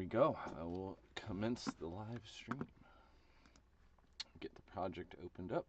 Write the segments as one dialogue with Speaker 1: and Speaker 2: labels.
Speaker 1: we go. I will commence the live stream. Get the project opened up.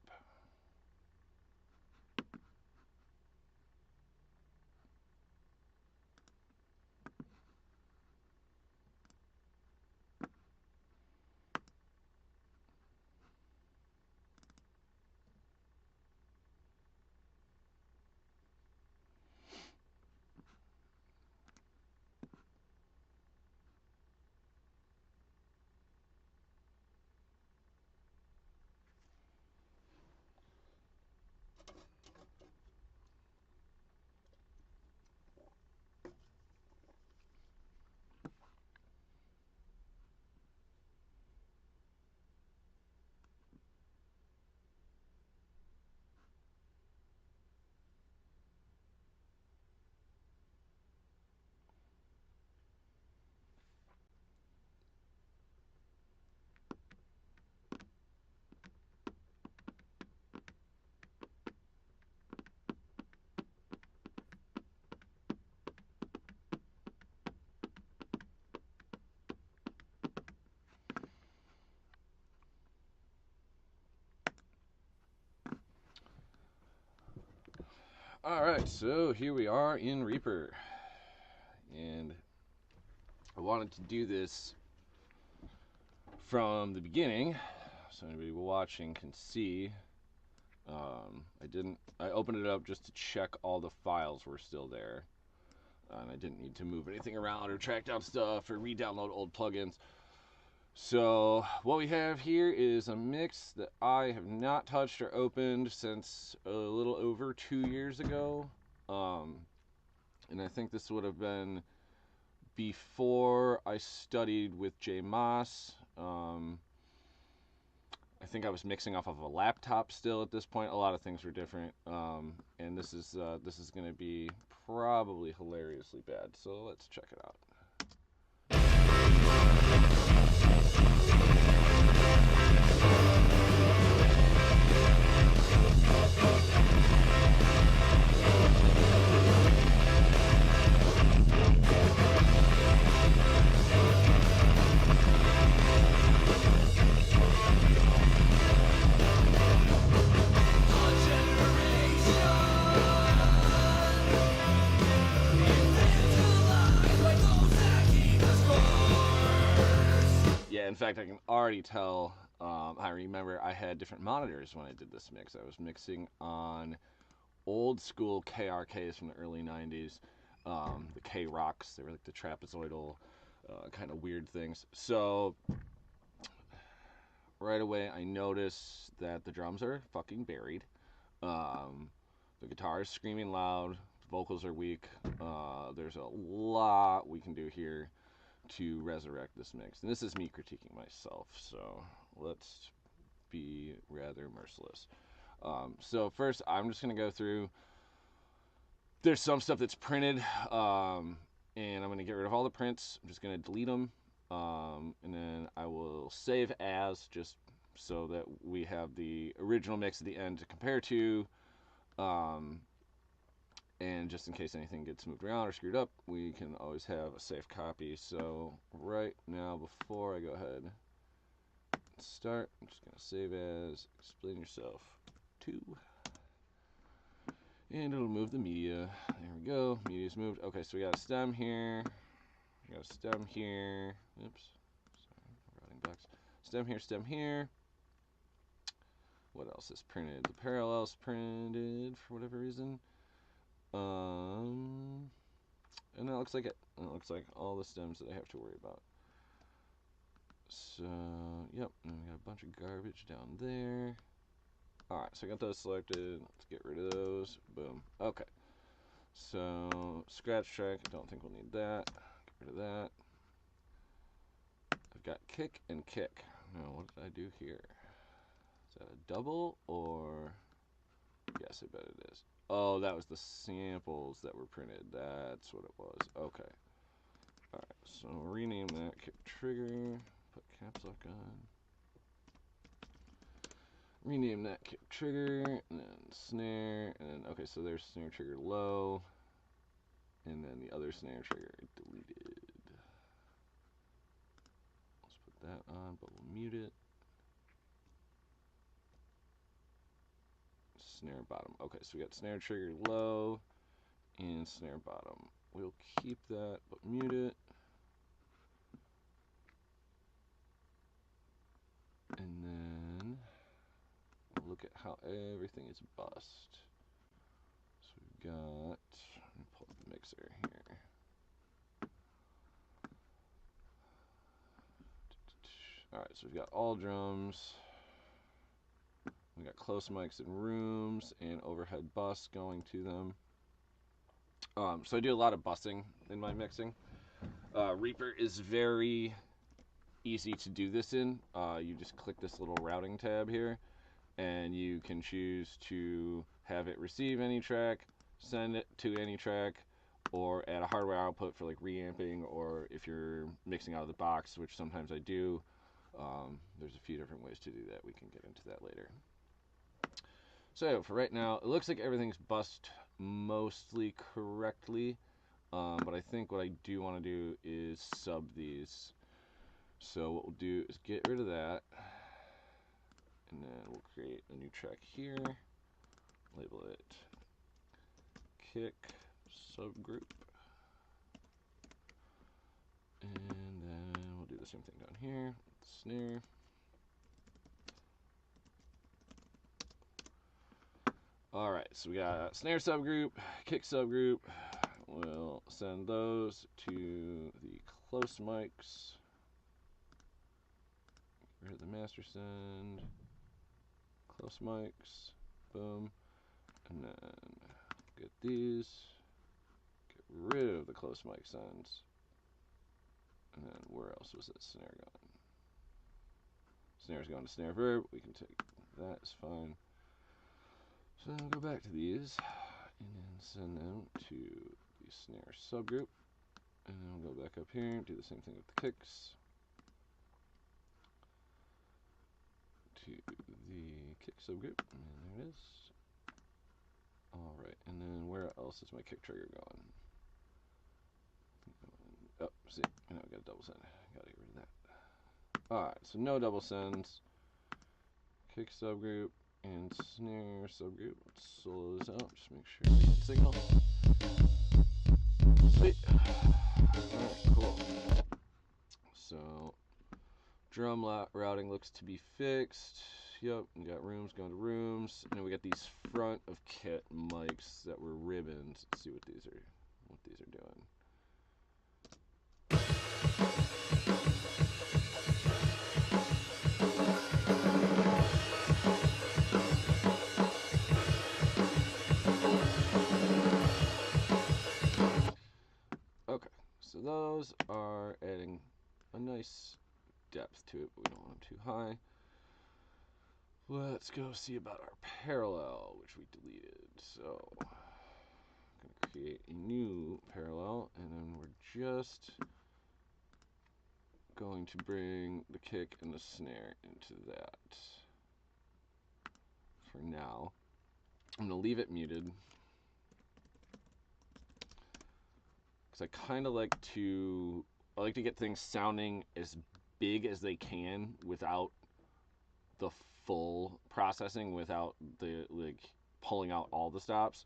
Speaker 1: Alright, so here we are in Reaper. And I wanted to do this from the beginning so anybody watching can see. I opened it up just to check all the files were still there. And I didn't need to move anything around or track down stuff or re-download old plugins. So what we have here is a mix that I have not touched or opened since a little over 2 years ago. And I think this would have been before I studied with Jay Moss. I think I was mixing off of a laptop still at this point. A lot of things were different. And this is going to be probably hilariously bad. So let's check it out. In fact, I can already tell. I remember I had different monitors when I did this mix. I was mixing on old school KRKs from the early 90s, the K-Rocks. They were like the trapezoidal kind of weird things. So right away I noticed that the drums are fucking buried. The guitar is screaming loud. The vocals are weak. There's a lot we can do here to resurrect this mix. And this is me critiquing myself, so let's be rather merciless. So first, I'm just going to go through. There's some stuff that's printed, and I'm going to get rid of all the prints. I'm just going to delete them, and then I will save as, just so that we have the original mix at the end to compare to. And just in case anything gets moved around or screwed up, we can always have a safe copy. So right now, before I go ahead and start, I'm just going to save as explain yourself 2. And it'll move the media. There we go. Media's moved. Okay, so we got a stem here. We got a stem here. Oops. Sorry, routing blocks. Stem here, stem here. What else is printed? The parallel's printed for whatever reason. And that looks like it. And it looks like all the stems that I have to worry about. So, yep, and we got a bunch of garbage down there. Alright, so I got those selected. Let's get rid of those. Boom. Okay. So, scratch track. I don't think we'll need that. Get rid of that. I've got kick and kick. Now, what did I do here? Is that a double or... Yes, I bet it is. Oh, that was the samples that were printed. That's what it was. Okay. Alright, so rename that kick trigger. Put caps lock on. Rename that kick trigger. And then snare. And then, okay, so there's snare trigger low. And then the other snare trigger deleted. that on, but we'll mute it. Snare bottom. Okay, so we got snare trigger low and snare bottom. We'll keep that, but mute it. And then we'll look at how everything is bussed. So we've got, let me pull up the mixer here. Alright, so we've got all drums. We got close mics in rooms and overhead bus going to them. So I do a lot of bussing in my mixing. Reaper is very easy to do this in. You just click this little routing tab here, and you can choose to have it receive any track, send it to any track, or add a hardware output for like reamping, or if you're mixing out of the box, which sometimes I do. There's a few different ways to do that. We can get into that later. So for right now, it looks like everything's bussed mostly correctly, but I think what I do want to do is sub these. So what we'll do is get rid of that, and then we'll create a new track here, label it kick subgroup, and then we'll do the same thing down here, snare. Alright, so we got snare subgroup, kick subgroup. We'll send those to the close mics. Get rid of the master send. Close mics. Boom. And then get these. Get rid of the close mic sends. And then where else was that snare going? Snare's going to snare verb. We can take that, it's fine. So then we'll go back to these and then send them to the snare subgroup. And then we'll go back up here, do the same thing with the kicks. To the kick subgroup, and there it is. Alright, and then where else is my kick trigger going? Oh, see, I got a double send. Gotta get rid of that. Alright, so no double sends. Kick subgroup and snare subgroup. Let's solo this out, just make sure we get signal. Sweet. Alright, cool. So, drum routing looks to be fixed. Yep, we got rooms going to rooms. And then we got these front of kit mics that were ribbons. Let's see what these are doing. Okay, so those are adding a nice depth to it, but we don't want them too high. Let's go see about our parallel, which we deleted. So I'm going to create a new parallel, and then we're just going to bring the kick and the snare into that for now. I'm going to leave it muted because I kind of like to get things sounding as big as they can without the full processing, without the pulling out all the stops,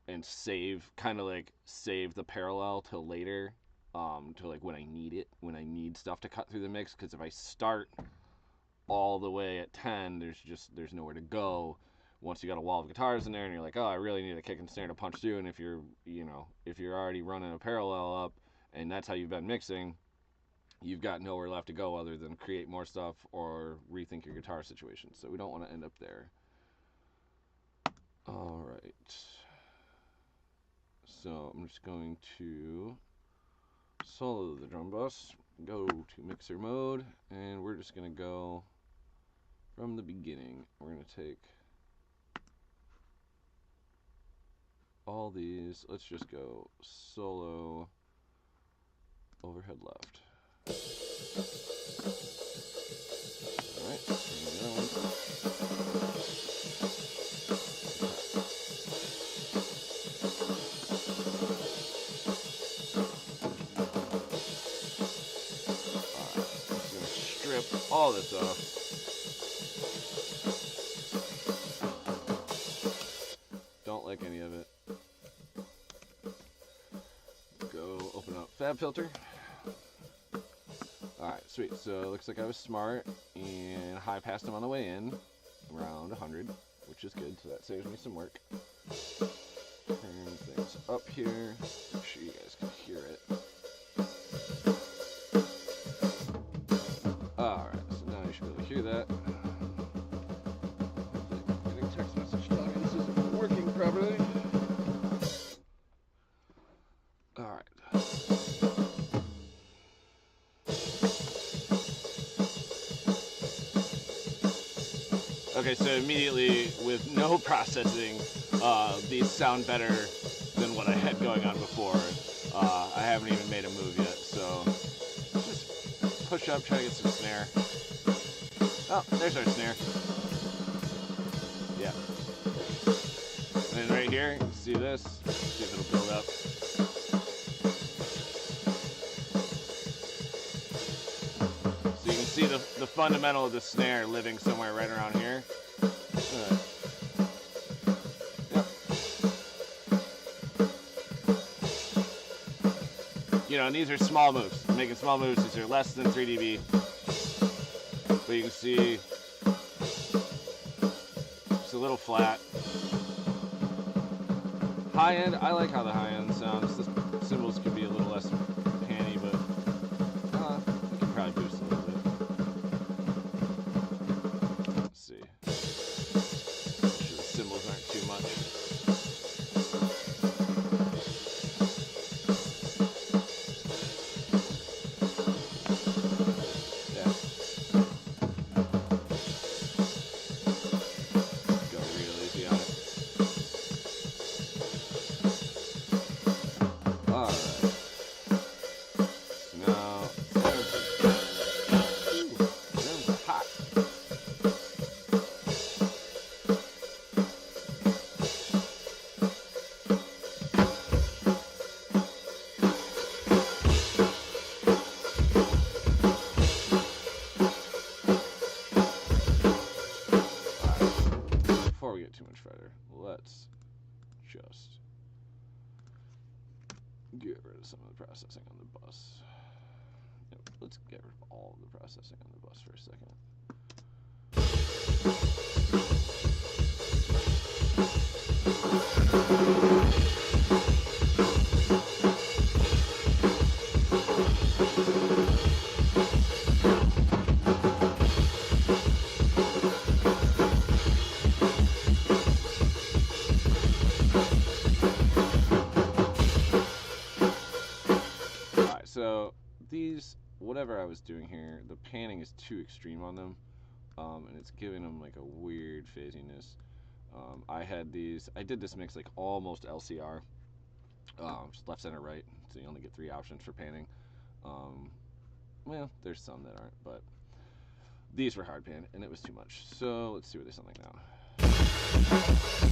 Speaker 1: and save the parallel till later, to when I need it, when I need stuff to cut through the mix. Because if I start all the way at 10, there's nowhere to go. Once you got a wall of guitars in there and you're like, oh, I really need a kick and snare to punch through, and if you're already running a parallel up and that's how you've been mixing, you've got nowhere left to go other than create more stuff or rethink your guitar situation. So we don't want to end up there. Alright. So I'm just going to solo the drum bus, go to mixer mode, and we're just going to go from the beginning. We're going to take all these. Let's just go solo overhead left. Alright, here we go. all this off. Don't like any of it. Go open up FabFilter. Alright, sweet. So it looks like I was smart and high passed them on the way in, around 100, which is good, so that saves me some work. Turn things up here, make sure you guys can hear it. Alright, so now you should be able to hear that. Getting text message telling me this isn't working properly. Alright. Okay, so immediately with no processing, these sound better than what I had going on before. I haven't even made a move yet, so just push up, try to get some snare. Oh, there's our snare. Yeah. And then right here, see this? See if it'll build up. So you can see the fundamental of the snare living somewhere right around here. Yep. You know, and these are small moves. I'm making small moves. These are less than 3 dB. But you can see it's a little flat. High end, I like how the high end sounds. The cymbals could be a little less panny, but you can probably boost a little bit. Let's see. Make sure the cymbals aren't too much. Yeah. Go real easy on it. Alright. Now, drums are hot. Before we get too much further, let's just get rid of some of the processing on the bus. Yep, let's get rid of all of the processing on the bus for a second. So these, whatever I was doing here, the panning is too extreme on them, and it's giving them like a weird phasiness. I did this mix like almost LCR, just left, center, right, so you only get 3 options for panning. Well, there's some that aren't, but these were hard pan, and it was too much. So let's see what they sound like now.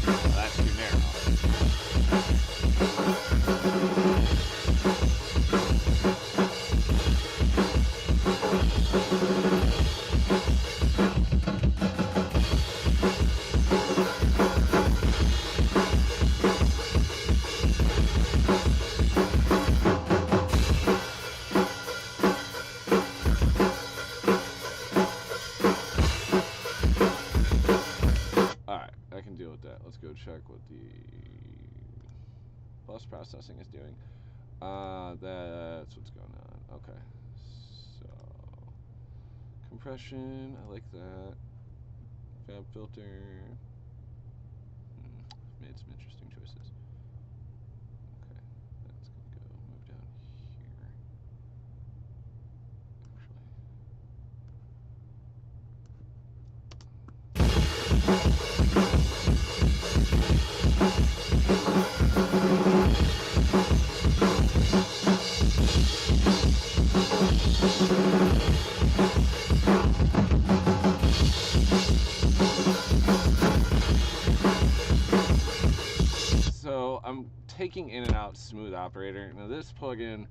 Speaker 1: Oh, that's too narrow. I can deal with that. Let's go check what the bus processing is doing. That's what's going on. Okay. So, compression, I like that. FabFilter. Made some interesting choices. Okay. That's going to go move down here. So I'm taking in and out smooth operator. Now this plugin,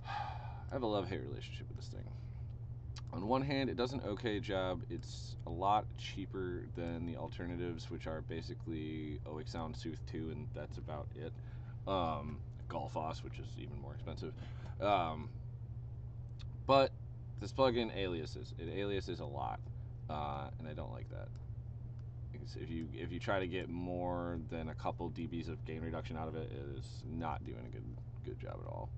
Speaker 1: I have a love-hate relationship with this thing. On one hand, it does an okay job. It's a lot cheaper than the alternatives, which are basically OX Sound Sooth 2, and that's about it. Golfos, which is even more expensive. But this plugin aliases. It aliases a lot, and I don't like that. Because if you try to get more than a couple dBs of gain reduction out of it, it is not doing a good job at all.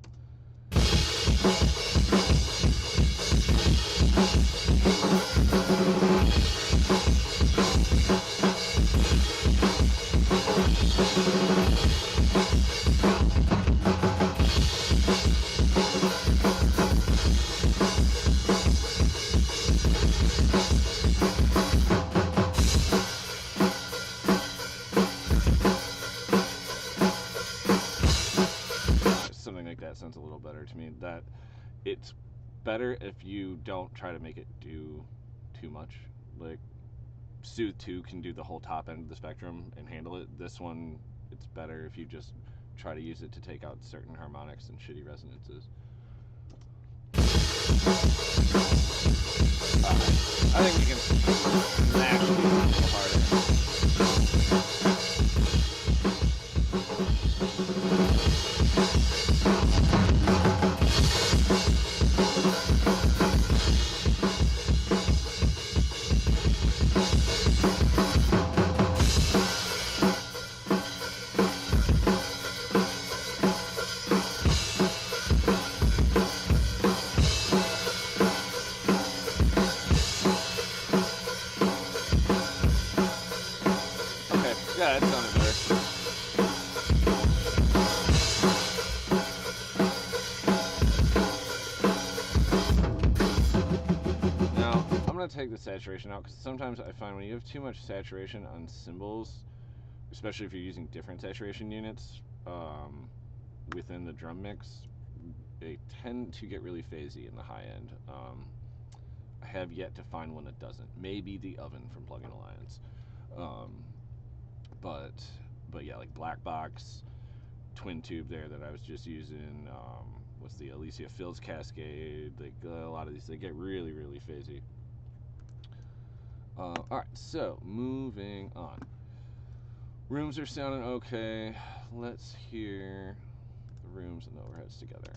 Speaker 1: Something like that sounds a little better to me. That it's better if you don't try to make it do too much. Like Sooth 2 can do the whole top end of the spectrum and handle it. This one, it's better if you just try to use it to take out certain harmonics and shitty resonances. I think we can smash these a little harder. Yeah, that sounded better. Now, I'm going to take the saturation out because sometimes I find when you have too much saturation on cymbals, especially if you're using different saturation units within the drum mix, they tend to get really phasey in the high end. I have yet to find one that doesn't. Maybe the Oven from Plugin Alliance. But yeah, like Black Box, Twin Tube there that I was just using. What's the Alicia Fields Cascade? Like a lot of these, they get really phasy. All right, so moving on. Rooms are sounding okay. Let's hear the rooms and the overheads together.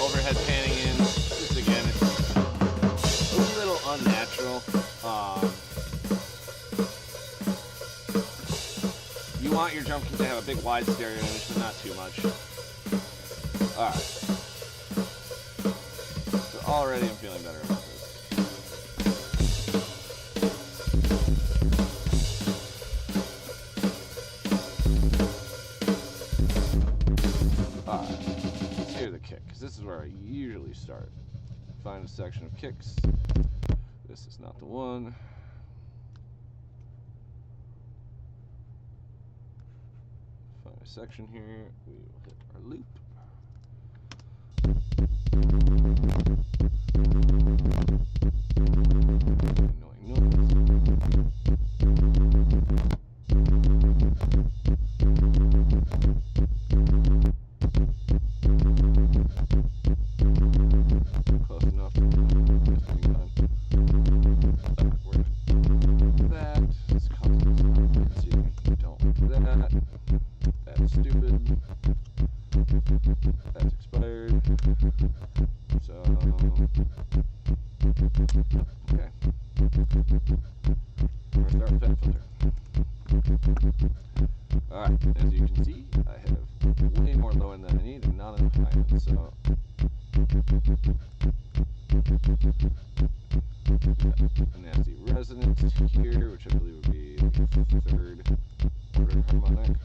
Speaker 1: Overhead panning in. This again, it's a little unnatural. You want your drum kit to have a big wide stereo image, but not too much. Alright. So already I'm feeling better about this. Alright. Let's hear the kick, because this is where I usually start. Find a section of kicks. This is not the one. Find a section here. We will hit our loop. Close enough. That. This console's not fancy. Don't do that. That's stupid. That's expired. So, okay. We're gonna start with that filter. Alright, as you can see, I have way more low end than I need and not enough high end, so a nasty resonance here, which I believe would be the third order harmonic.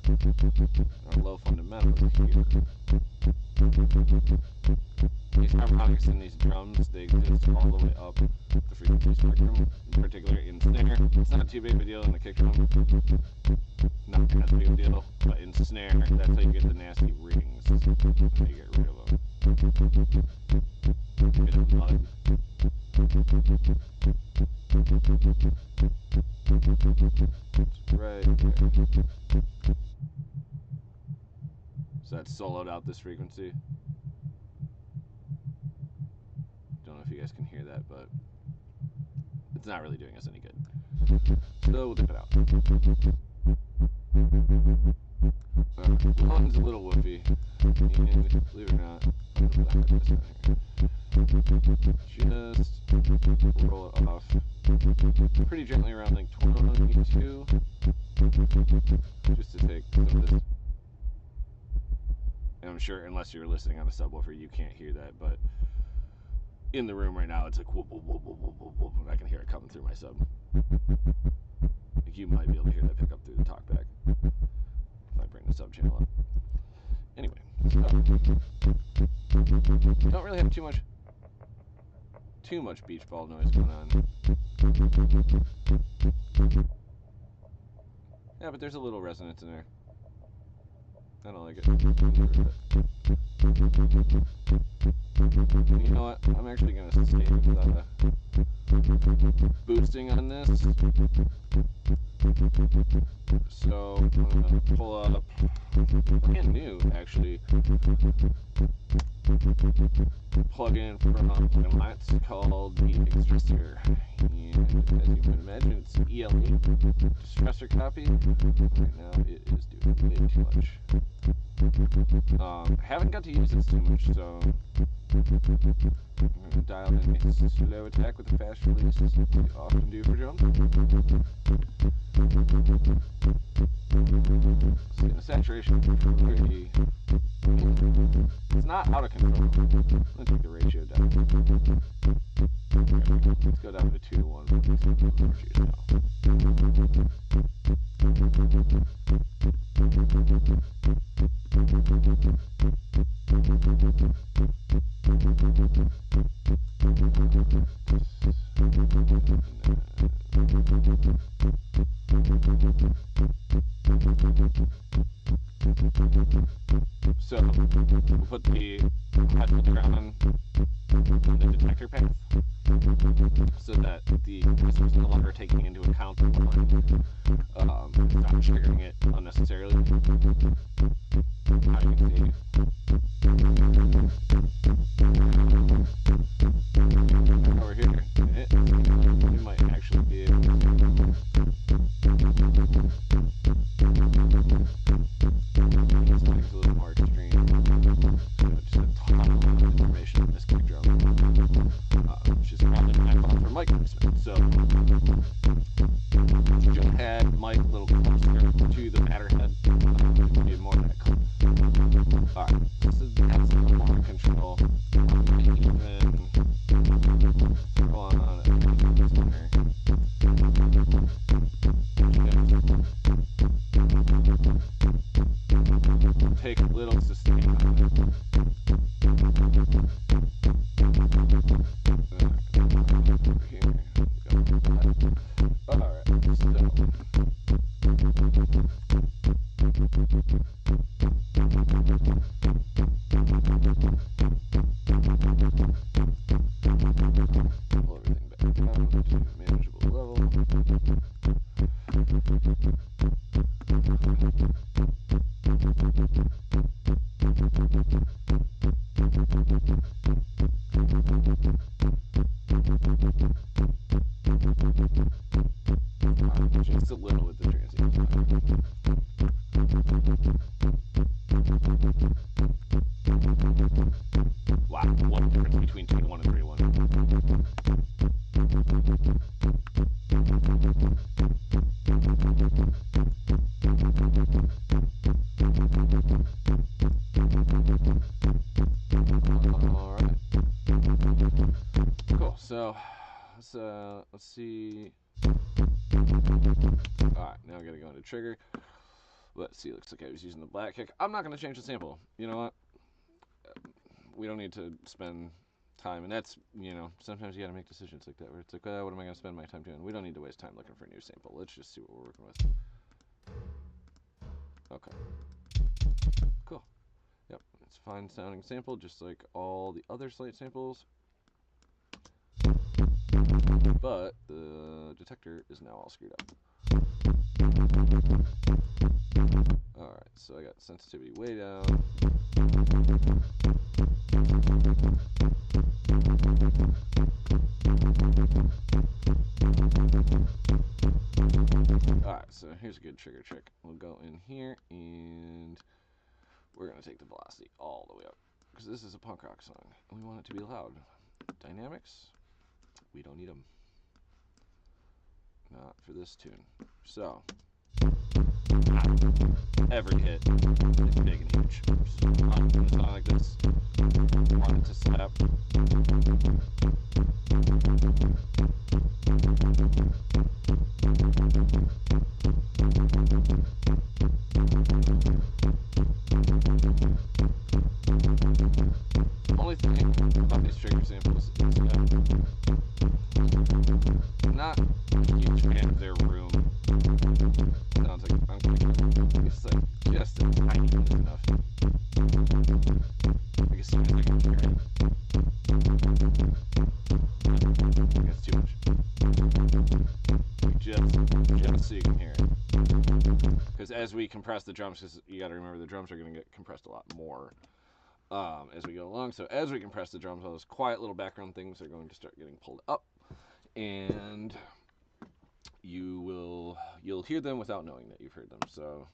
Speaker 1: Our low fundamentals here. These harmonics in these drums, they exist all the way up the frequency spectrum, in particular in snare. It's not too big of a deal in the kick drum. Not as big of a deal, but in snare, that's how you get the nasty rings. That's how you get rid of them. Bit of mud. Right there. So that's soloed out this frequency. Don't know if you guys can hear that, but it's not really doing us any good. So we'll dip it out. One's a little woofy, and believe it or not, just roll it off pretty gently around like 22, just to take some of this. And I'm sure, unless you're listening on a subwoofer, you can't hear that, but in the room right now, it's like whoop, whoop, whoop, whoop, whoop, whoop, whoop, and I can hear it coming through my sub. Like you might be able to hear that pick up through the talkback if I bring the sub channel up. Anyway, so don't really have too much beach ball noise going on. Yeah, but there's a little resonance in there. I don't like it. You know what? I'm actually going to stay with boosting on this. So I'm going to pull up brand new, actually, plugin from Lights called the Stressor. And as you can imagine, it's ELE, stressor copy. Right now it is doing way too much. Haven't got to use this too much, so I'm going to dial in a slow attack with a fast release, as we often do for drums. See, the saturation pretty, it's not out of control. Let's take the ratio down. Let's go down to 2 to 1. Let's go to more juice now. So we'll put the hot filter on the detector path so that the system is no longer taking into account the line, not triggering it unnecessarily. Now you can see over here, we might actually be able to these things a little more extreme. Just a ton of information in this kick drum, which is probably my fault for mic placement. So just add mic a little closer to the matter head to get more of that color. Alright, this is that's a little more control. Even go on a center. Take a little sustain on it. Over here. Alright, so pull everything back down to a manageable level. Just a little with the transient. Wow, one difference between 2 to 1 and 3 to 1. Alright. Cool, so let's see. Alright, now I gotta go into trigger. Let's see, looks like I was using the black kick. I'm not going to change the sample. You know what? We don't need to spend time, and that's, you know, sometimes you got to make decisions like that, where it's like, what am I going to spend my time doing? We don't need to waste time looking for a new sample. Let's just see what we're working with. Okay. Cool. Yep, it's a fine sounding sample, just like all the other slate samples. But the detector is now all screwed up. Alright, so I got sensitivity way down. Alright, so here's a good trigger trick. We'll go in here and we're going to take the velocity all the way up, because this is a punk rock song and we want it to be loud. Dynamics, we don't need them. Not for this tune. So, every hit is big and huge. On a song like this, want it to slap. Only thing about these trigger samples is not a huge fan of their room. Sounds like I'm clicking. It's like just a tiny bit enough. I guess I can hear it. I think it's too much. Just so you can hear it. Because as we compress the drums, because you got to remember the drums are going to get compressed a lot more as we go along. So as we compress the drums, all those quiet little background things are going to start getting pulled up, and you'll hear them without knowing that you've heard them. So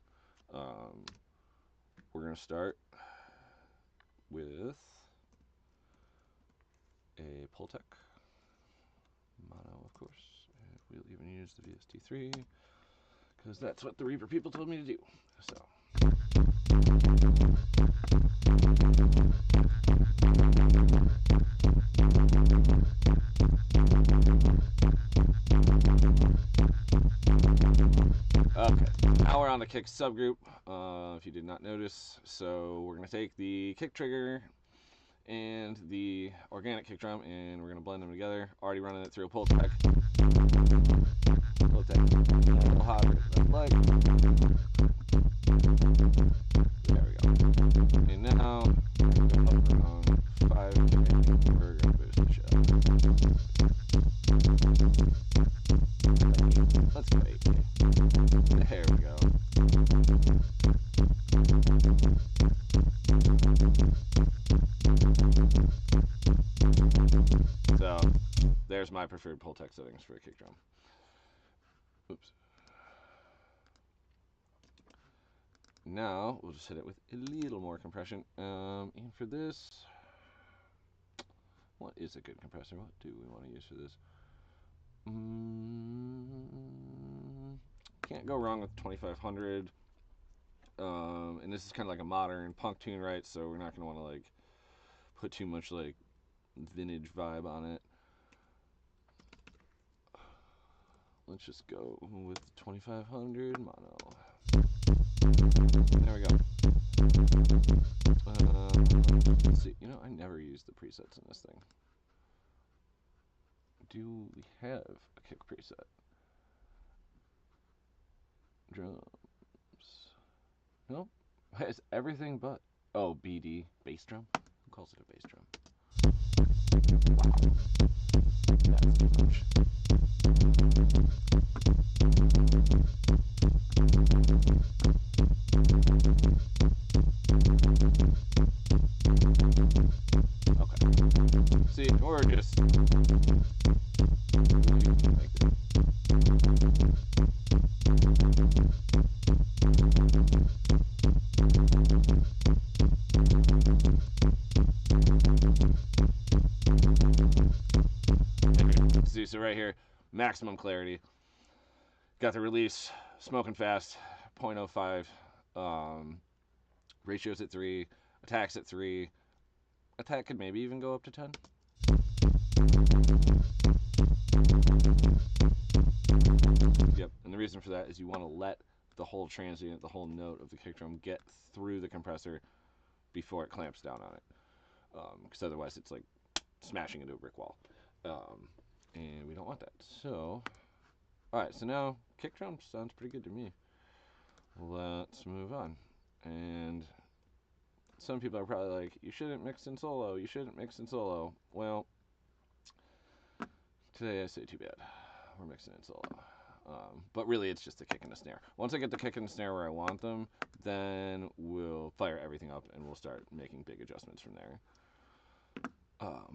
Speaker 1: we're going to start with a Pultec mono, of course. We'll even use the VST3 because that's what the Reaper people told me to do. So. Okay, now we're on the kick subgroup, if you did not notice. So we're going to take the kick trigger and the organic kick drum and we're going to blend them together. Already running it through a Pultec. A little hotter than I'd like. There we go. And now we're going to go up around 5K. We're going to boost the show. Let's go 8K. There we go. So there's my preferred Pultec settings for a kick drum. Oops. Now we'll just hit it with a little more compression. And for this, what is a good compressor? What do we want to use for this? Can't go wrong with 2500. And this is kind of like a modern punk tune, right? So we're not going to want to like put too much like vintage vibe on it. Let's just go with 2500 mono. There we go. Let's see. You know, I never use the presets in this thing. Do we have a kick preset? Drums. Nope. It's everything but. Oh, BD. Bass drum? Who calls it a bass drum? Wow. That's too much. Okay. See, we're just see, so right here, maximum clarity. Got the release, smoking fast, 0.05. Ratio's at 3, attack's at 3. Attack could maybe even go up to 10. Yep, and the reason for that is you want to let the whole transient, the whole note of the kick drum get through the compressor before it clamps down on it. Because otherwise it's like smashing into a brick wall. And we don't want that. So, alright, so now kick drum sounds pretty good to me. Let's move on. And some people are probably like, you shouldn't mix in solo, you shouldn't mix in solo. Well, today I say too bad. We're mixing in solo. But really it's just the kick and the snare. Once I get the kick and the snare where I want them, then we'll fire everything up and we'll start making big adjustments from there.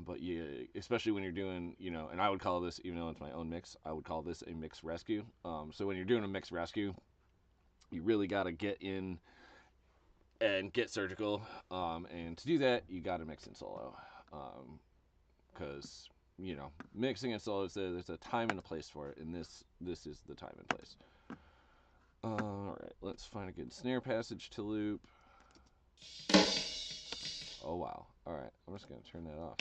Speaker 1: But yeah, especially when you're doing, you know, and I would call this, even though it's my own mix, I would call this a mix rescue. So when you're doing a mix rescue, you really got to get in and get surgical. And to do that, you got to mix in solo. Because, you know, mixing in solo, there's a time and a place for it, and this is the time and place. Alright, let's find a good snare passage to loop. Oh wow. Alright, I'm just going to turn that off.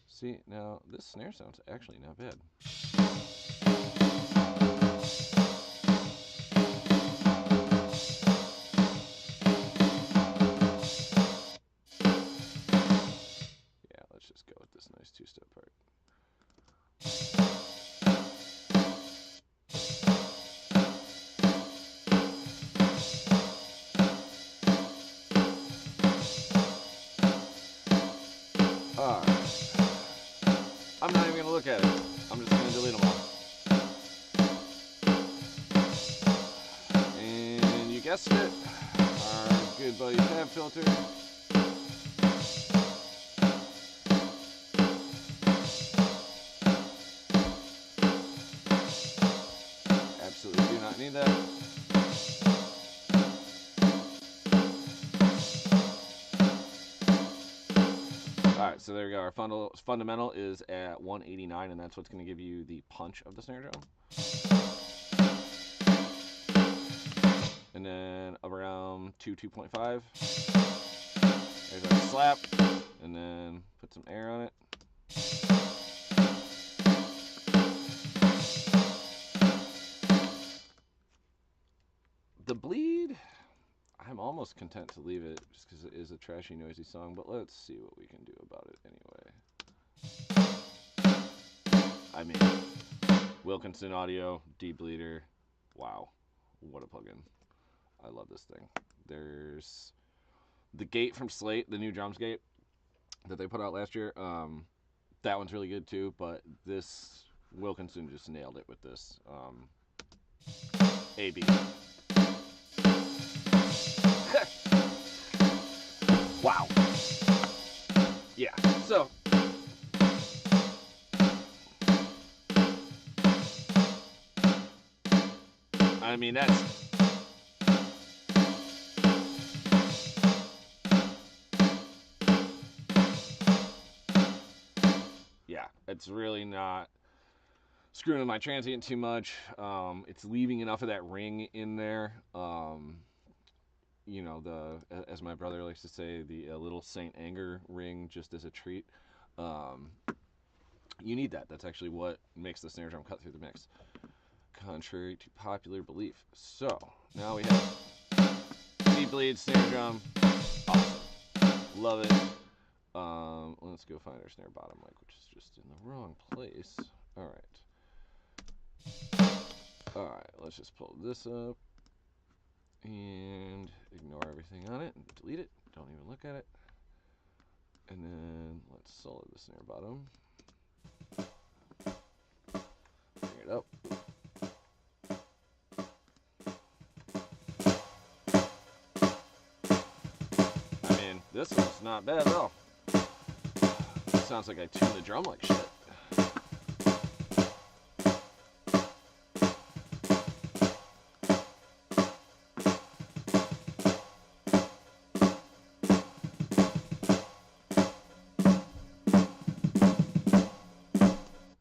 Speaker 1: See, now this snare sounds actually not bad. Yeah, let's just go with this nice two-step part. I'm not even going to look at it. I'm just going to delete them all. And you guessed it, our good buddy Sheufelt. Absolutely do not need that. Alright, so there we go. Our fundamental is at 189, and that's what's going to give you the punch of the snare drum. And then around 2.5. There's our slap, and then put some air on it. The bleed, I'm almost content to leave it just because it is a trashy, noisy song, but let's see what we can do about it anyway. I mean, Wilkinson Audio, Debleeder, wow, what a plugin. I love this thing. There's the gate from Slate, the new drums gate that they put out last year. That one's really good too, but this Wilkinson just nailed it with this. AB. Wow. Yeah, so I mean, that's yeah, it's really not screwing with my transient too much. It's leaving enough of that ring in there. You know, as my brother likes to say, the little Saint Anger ring just as a treat. You need that. That's actually what makes the snare drum cut through the mix, contrary to popular belief. So now we have deep bleed snare drum. Awesome, love it. Let's go find our snare bottom mic, which is just in the wrong place. All right, let's just pull this up and ignore everything on it and delete it. Don't even look at it. And then let's solid the snare bottom. Bring it up. I mean, this one's not bad at all. It sounds like I tuned the drum like shit.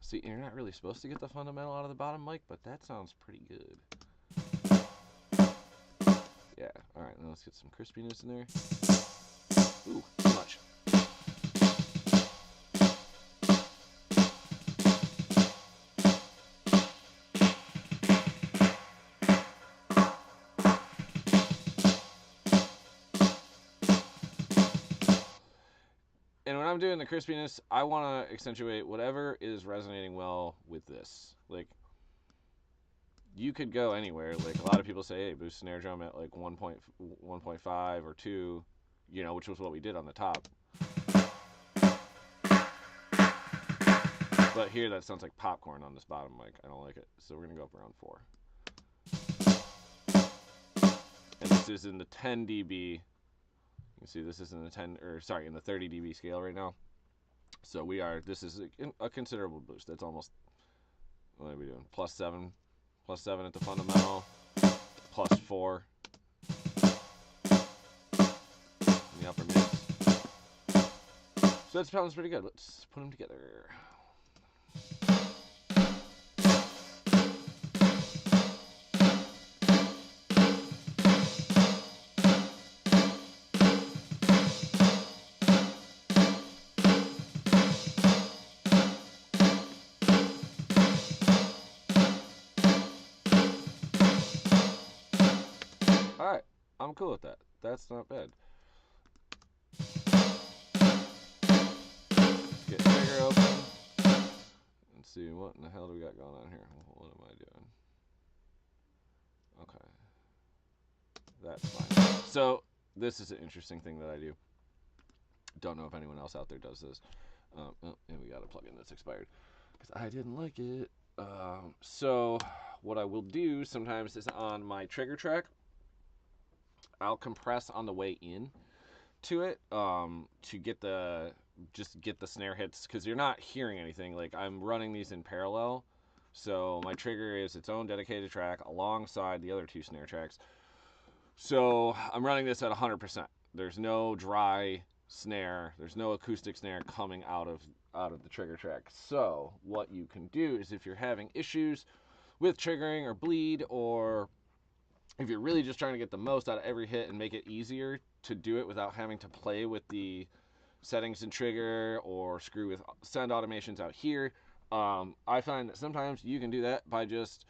Speaker 1: See, you're not really supposed to get the fundamental out of the bottom mic, but that sounds pretty good. Yeah, alright, now let's get some crispiness in there. Ooh, too much. And when I'm doing the crispiness, I want to accentuate whatever is resonating well with this. Like, you could go anywhere. Like, a lot of people say, hey, boost snare drum at like 1.5 or 2, which was what we did on the top. But here, that sounds like popcorn on this bottom mic. I don't like it. So we're going to go up around 4. And this is in the 10 dB. You can see this is in the in the 30 dB scale right now. So this is a considerable boost. That's almost, what are we doing? +7 at the fundamental, +4 in the upper mix. So that sounds pretty good. Let's put them together. Alright, I'm cool with that. That's not bad. Let's get trigger open. Let's see, what in the hell do we got going on here? What am I doing? Okay. That's fine. So, this is an interesting thing that I do. Don't know if anyone else out there does this. And we got a plugin that's expired. Because I didn't like it. So, what I will do sometimes is on my trigger track, I'll compress on the way in to it to get the snare hits, because you're not hearing anything. Like, I'm running these in parallel, so my trigger is its own dedicated track alongside the other 2 snare tracks. So I'm running this at 100%. There's no dry snare, there's no acoustic snare coming out of the trigger track. So what you can do is, if you're having issues with triggering or bleed, or if you're really just trying to get the most out of every hit and make it easier to do it without having to play with the settings and trigger or screw with send automations out here, I find that sometimes you can do that by just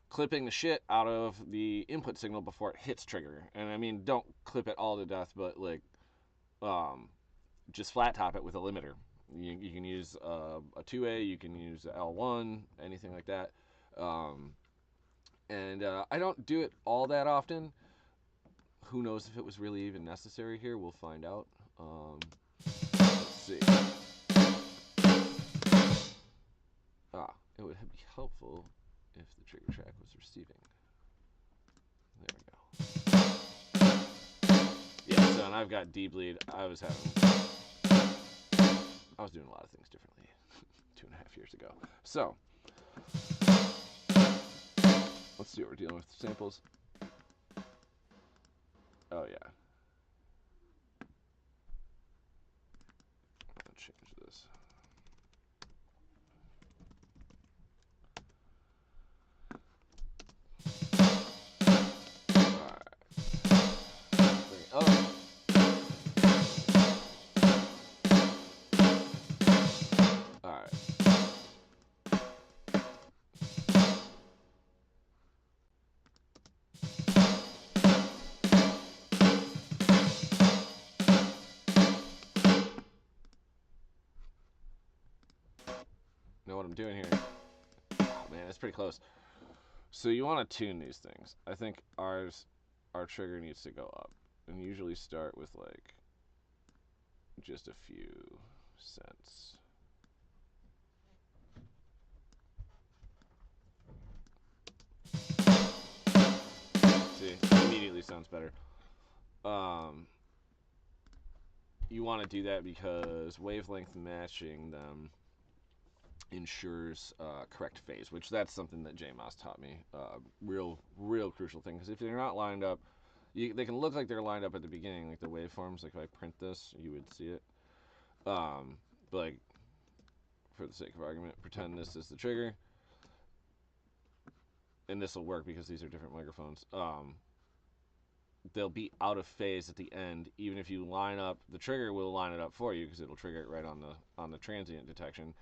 Speaker 1: clipping the shit out of the input signal before it hits trigger. And I mean, don't clip it all to death, but like, just flat top it with a limiter. You can use a 2A, you can use L1, anything like that. And I don't do it all that often. Who knows if it was really even necessary here? We'll find out. Let's see. It would be helpful if the trigger track was receiving. There we go. Yeah, so, and I've got D-bleed. I was doing a lot of things differently 2.5 years ago. So, let's see what we're dealing with. Samples. Oh, yeah. I'm going to change this. Know what I'm doing here? Oh man, it's pretty close. So you want to tune these things. I think our trigger needs to go up, and usually start with like just a few cents. See, immediately sounds better. You want to do that because wavelength matching them ensures correct phase, which that's something that J Moss taught me. Real crucial thing, because if they're not lined up, they can look like they're lined up at the beginning, like the waveforms. Like if I print this, you would see it. But like, for the sake of argument, pretend this is the trigger, and this will work because these are different microphones. They'll be out of phase at the end, even if you line up. The trigger will line it up for you because it'll trigger it right on the transient detection.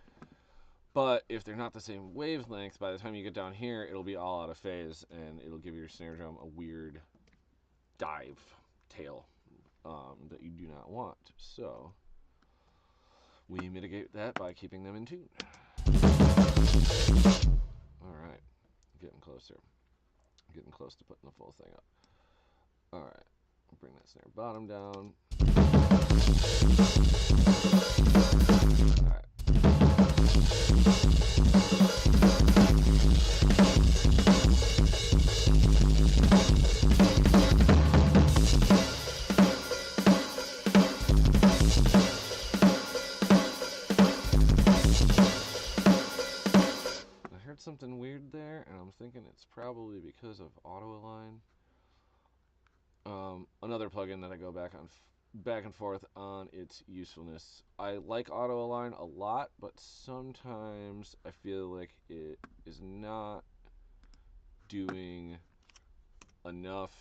Speaker 1: But if they're not the same wavelength, by the time you get down here, it'll be all out of phase, and it'll give your snare drum a weird dive tail that you do not want. So we mitigate that by keeping them in tune. Alright, getting closer. Getting close to putting the full thing up. Alright, bring that snare bottom down. Alright. Something weird there, and I'm thinking it's probably because of auto align. Another plugin that I go back and forth on its usefulness. I like auto align a lot, but sometimes I feel like it is not doing enough.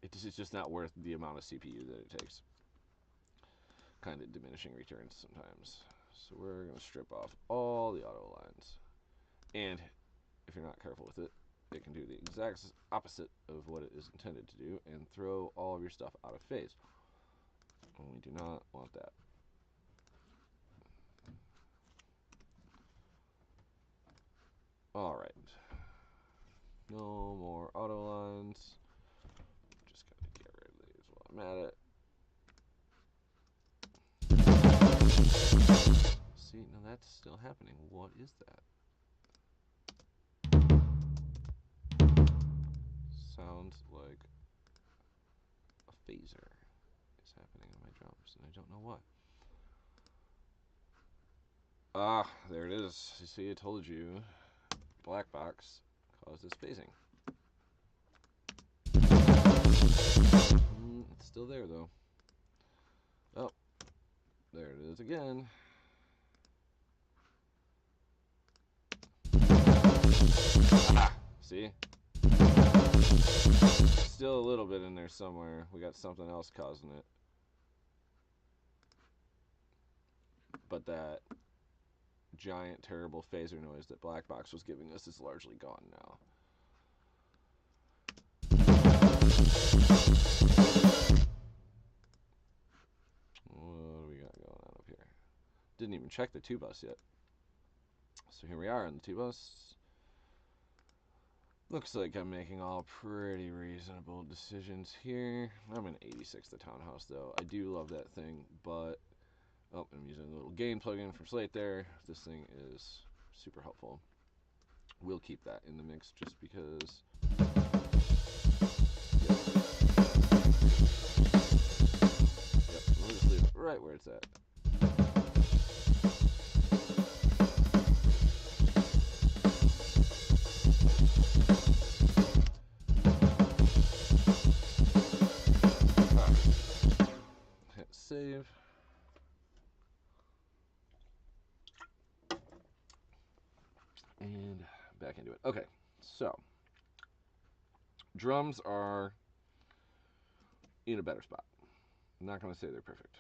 Speaker 1: It's just not worth the amount of CPU that it takes. Kind of diminishing returns sometimes. So we're going to strip off all the auto aligns. And if you're not careful with it, it can do the exact opposite of what it is intended to do and throw all of your stuff out of phase. And we do not want that. Alright. No more auto lines. Just got to get rid of these while I'm at it. See, now that's still happening. What is that? Sounds like a phaser is happening on my drums, and I don't know what. Ah, there it is. You see, I told you. Black box causes phasing. It's still there, though. Oh, there it is again. Ah, see? Still a little bit in there somewhere. We got something else causing it. But that giant, terrible phaser noise that Black Box was giving us is largely gone now. What do we got going on up here? Didn't even check the 2-bus yet. So here we are on the 2-bus. Looks like I'm making all pretty reasonable decisions here. I'm in 86 the Townhouse though. I do love that thing, but oh, I'm using a little gain plugin from Slate there. This thing is super helpful. We'll keep that in the mix just because. Yep, we'll just leave it right where it's at. Hit save. And back into it. Okay, so drums are in a better spot. I'm not going to say they're perfect.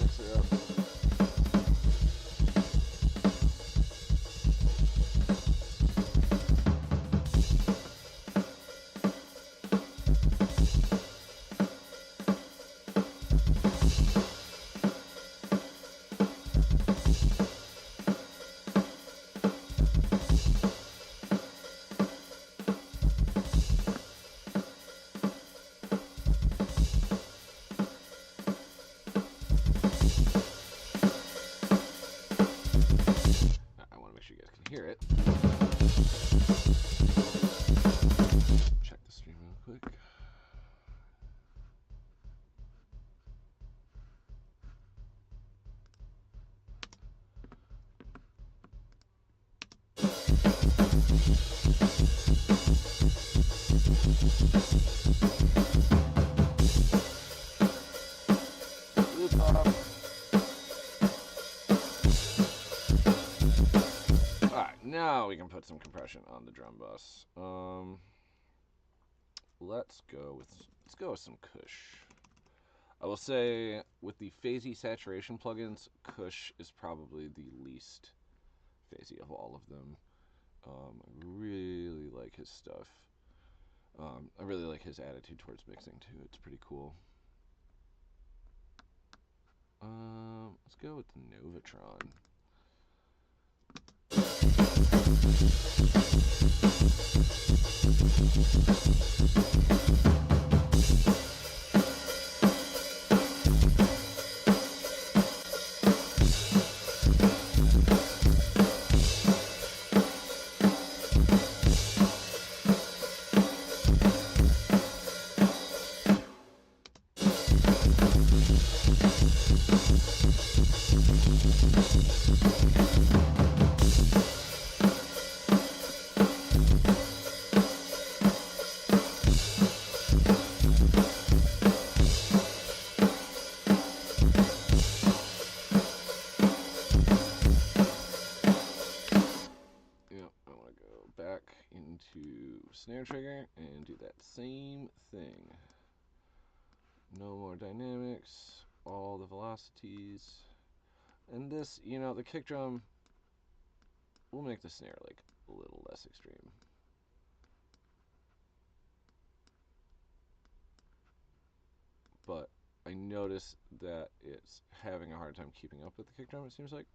Speaker 1: Mix it up. Hear it. Check the stream real quick. Loop off. Now we can put some compression on the drum bus. Let's go with some Kush. I will say with the phasey saturation plugins, Kush is probably the least phasey of all of them. I really like his stuff. I really like his attitude towards mixing too. It's pretty cool. Let's go with the Novatron. Snare trigger and do that same thing. No more dynamics, all the velocities. And this, you know, the kick drum will make the snare like a little less extreme. But I notice that it's having a hard time keeping up with the kick drum, it seems like.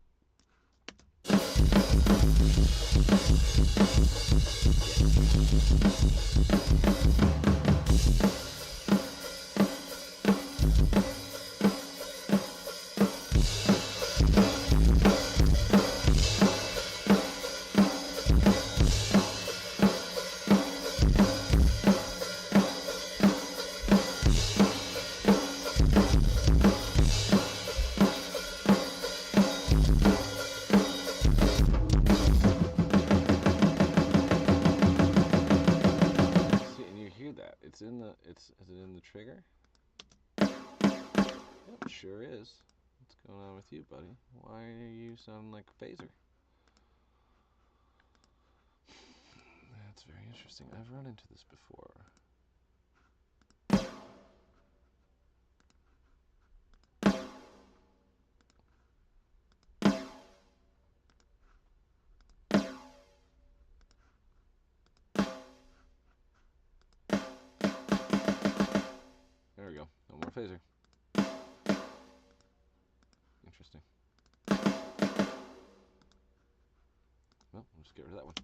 Speaker 1: Is it in the trigger? Yep, sure is. What's going on with you, buddy? Why are you sounding like a phaser? That's very interesting. I've run into this before. There we go. No more phaser. Interesting. Well, we'll just get rid of that one.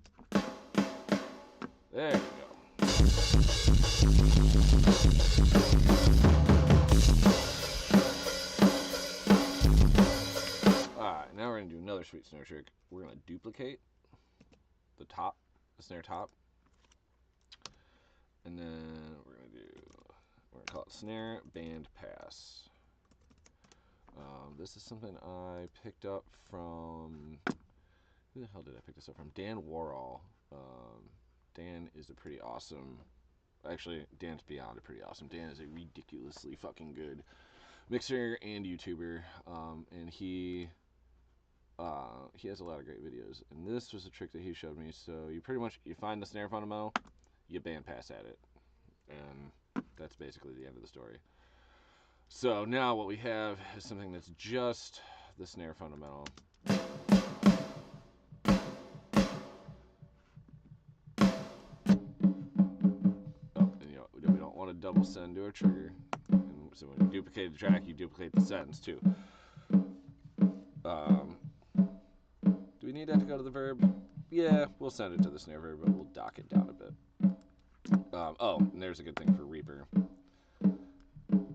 Speaker 1: There we go. Alright, now we're going to do another sweet snare trick. We're going to duplicate the top, the snare top. And then we're going to call it snare band pass. This is something I picked up from, who the hell did I pick this up from? Dan Warhol. Dan is a pretty awesome, actually Dan's beyond a pretty awesome. Dan is a ridiculously fucking good mixer and YouTuber, and he has a lot of great videos. And this was a trick that he showed me. So you pretty much, you find the snare fundamental, you band pass at it, and that's basically the end of the story. So now what we have is something that's just the snare fundamental. We don't want to double send to a trigger. And so when you duplicate the track, you duplicate the sends too. Do we need that to go to the verb? Yeah, we'll send it to the snare verb, but we'll dock it down a bit. Oh, and there's a good thing for Reaper.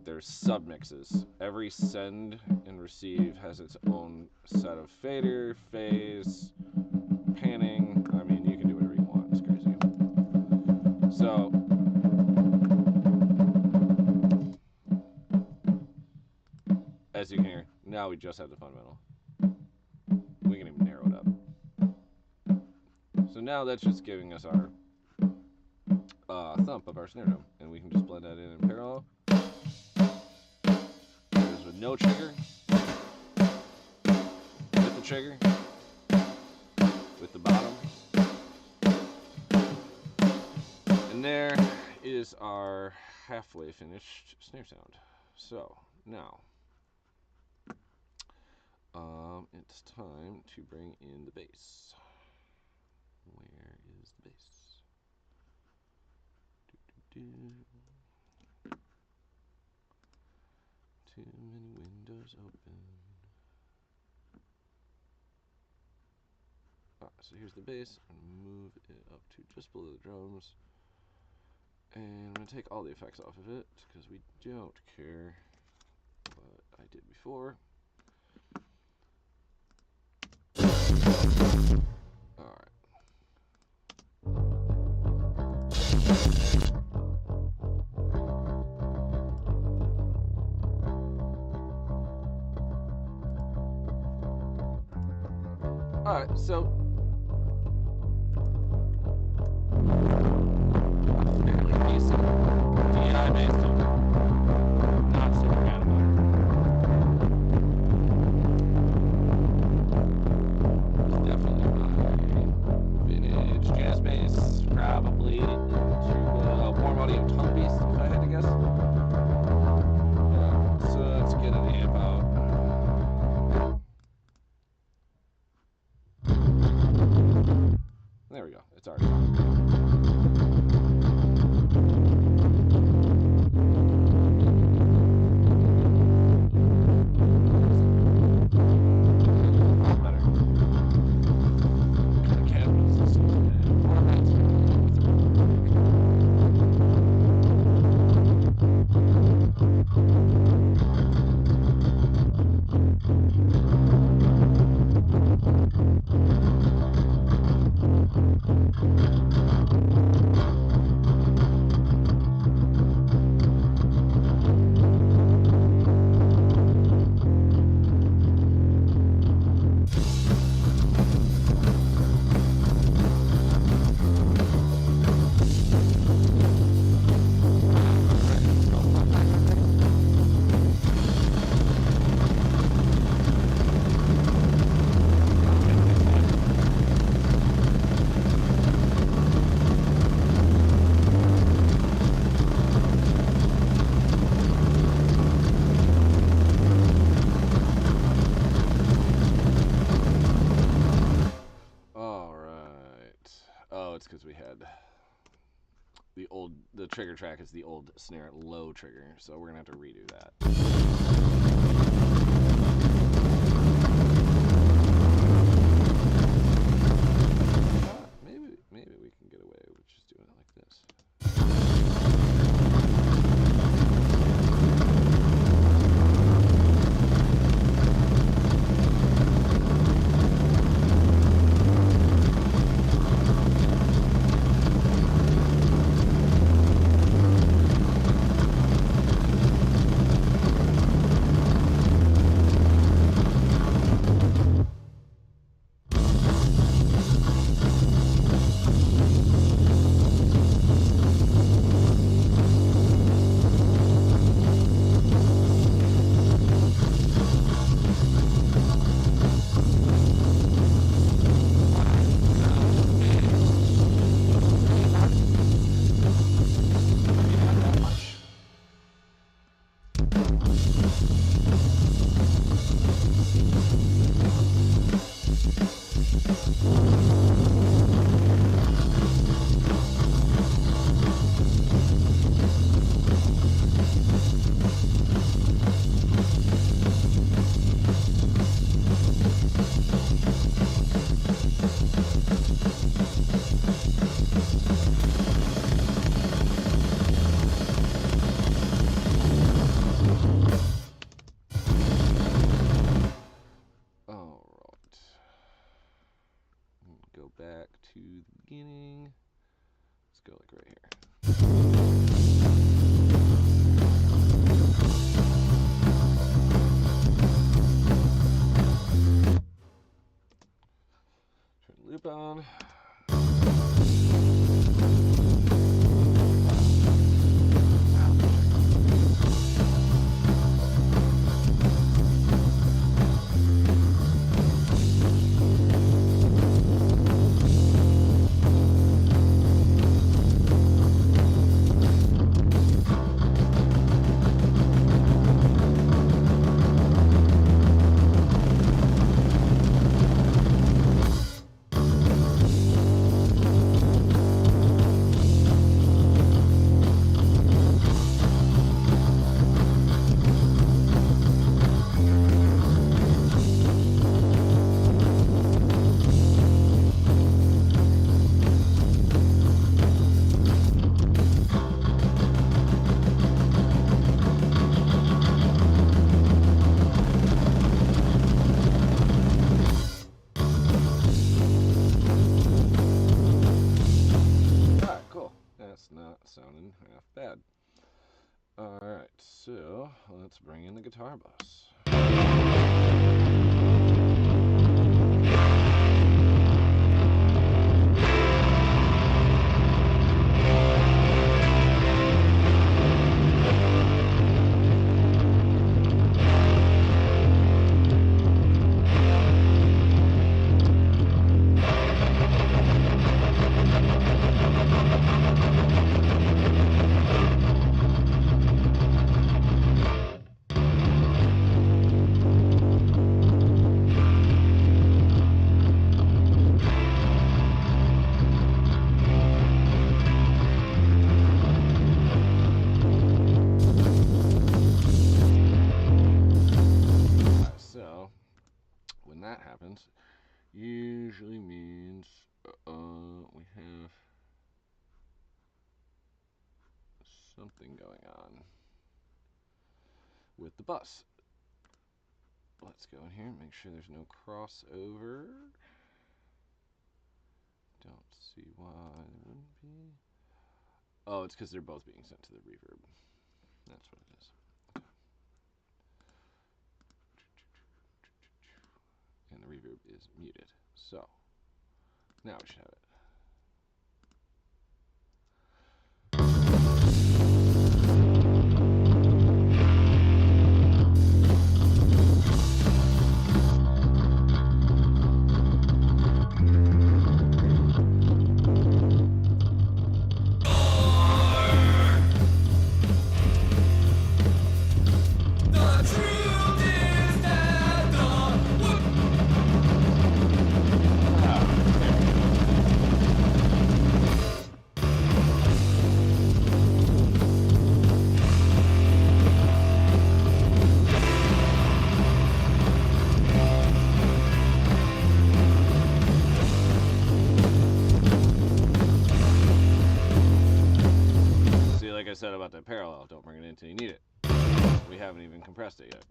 Speaker 1: There's submixes. Every send and receive has its own set of fader, phase, panning. I mean, you can do whatever you want. It's crazy. So, as you can hear, now we just have the fundamental. We can even narrow it up. So now that's just giving us our thump of our snare drum, and we can just blend that in parallel. With no trigger, with the trigger, with the bottom, and there is our halfway finished snare sound. So now It's time to bring in the bass. Where is the bass? Too many windows open. Alright, so here's the bass. I'm going to move it up to just below the drums. And I'm going to take all the effects off of it because we don't care what I did before. Alright. Alright, so fairly decent DI bass tone. Not super mad about it. It's definitely my vintage jazz bass, probably into warm audio tone bass if I had to guess. So let's get an amp out. There we go. It's already on. Better. What kind of cabinet is this? It's because we had the trigger track is the old snare low trigger, so we're gonna have to redo that. Maybe we can get away with just doing it like this. Back to the beginning. Let's go like right here. Turn the loop on. that's not sounding half bad. Alright, so let's bring in the guitar bus. When that happens, usually means we have something going on with the bus. Let's go in here and make sure there's no crossover. Don't see why there wouldn't be. Oh, it's because they're both being sent to the reverb. That's what it is. And the reverb is muted. So, now we should have it. Like I said about that parallel, don't bring it in until you need it. We haven't even compressed it yet.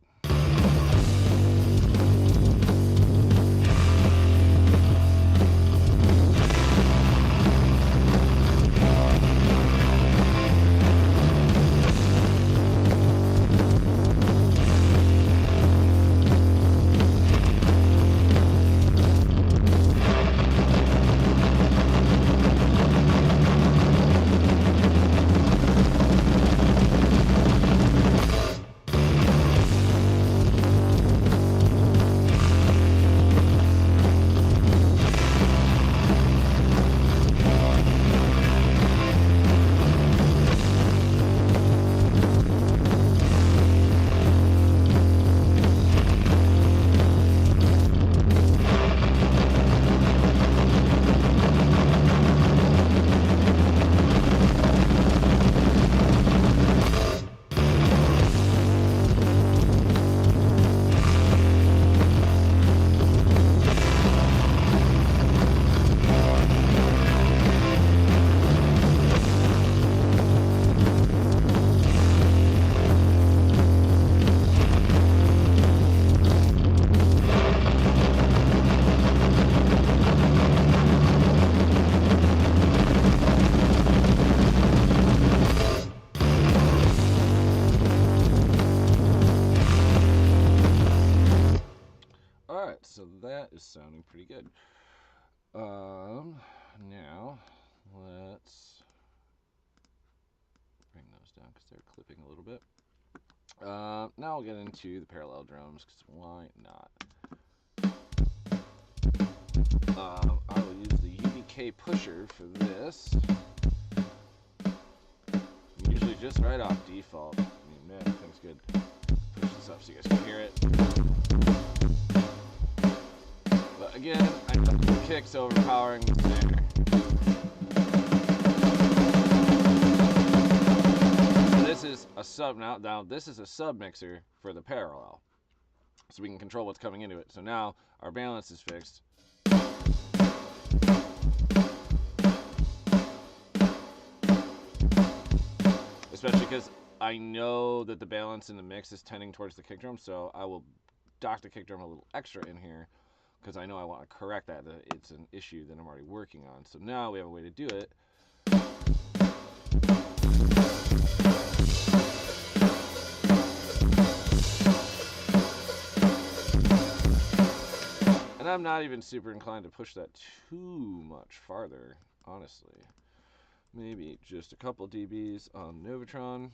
Speaker 1: So that is sounding pretty good. Now let's bring those down because they're clipping a little bit. Now I'll get into the parallel drums because why not? I will use the UBK pusher for this. Usually just right off default. I mean, man, that thing's good. Push this up so you guys can hear it. But again, I know the kick's overpowering the snare. So this is a sub now this is a sub mixer for the parallel. So we can control what's coming into it. So now our balance is fixed. Especially because I know that the balance in the mix is tending towards the kick drum, so I will dock the kick drum a little extra in here because I know I want to correct that. It's an issue that I'm already working on. So now we have a way to do it. And I'm not even super inclined to push that too much farther, honestly. Maybe just a couple dBs on Novatron.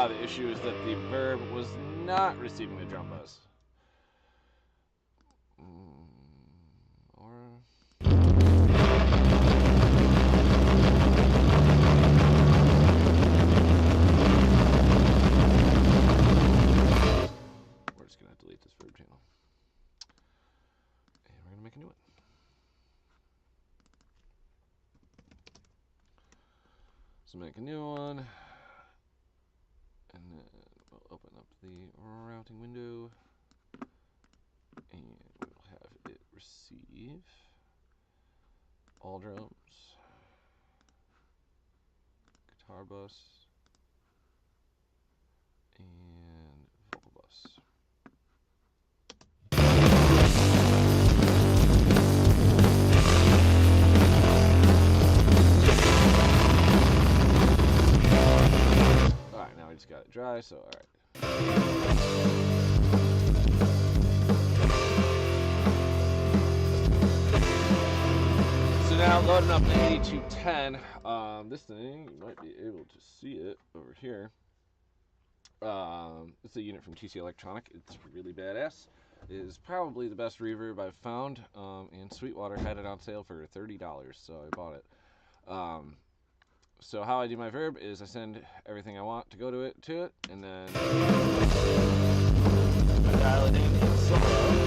Speaker 1: The issue is that the verb was not receiving the drum bus. We're just going to delete this verb channel. And we're going to make a new one. So make a new one. And then we'll open up the routing window. And we'll have it receive all drums, guitar bus, and vocal bus. Alright, now we just got it dry, so alright. So now loading up the 8210, this thing, you might be able to see it over here. It's a unit from TC Electronic. It's really badass. It is probably the best reverb I've found, and Sweetwater had it on sale for $30, so I bought it. So how I do my verb is I send everything I want to go to it, and then I dial it in solo.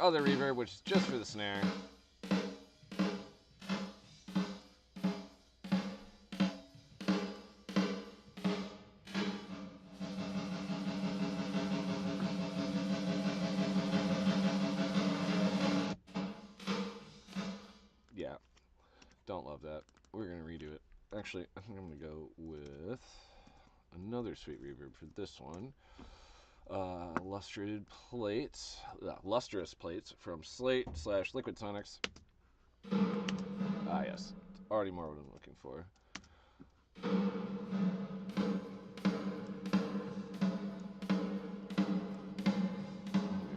Speaker 1: Other reverb, which is just for the snare. Yeah, don't love that. We're gonna redo it. Actually, I think I'm gonna go with another sweet reverb for this one. Lustrous plates from Slate/Liquid Sonics. Ah, yes, it's already more what I'm looking for. We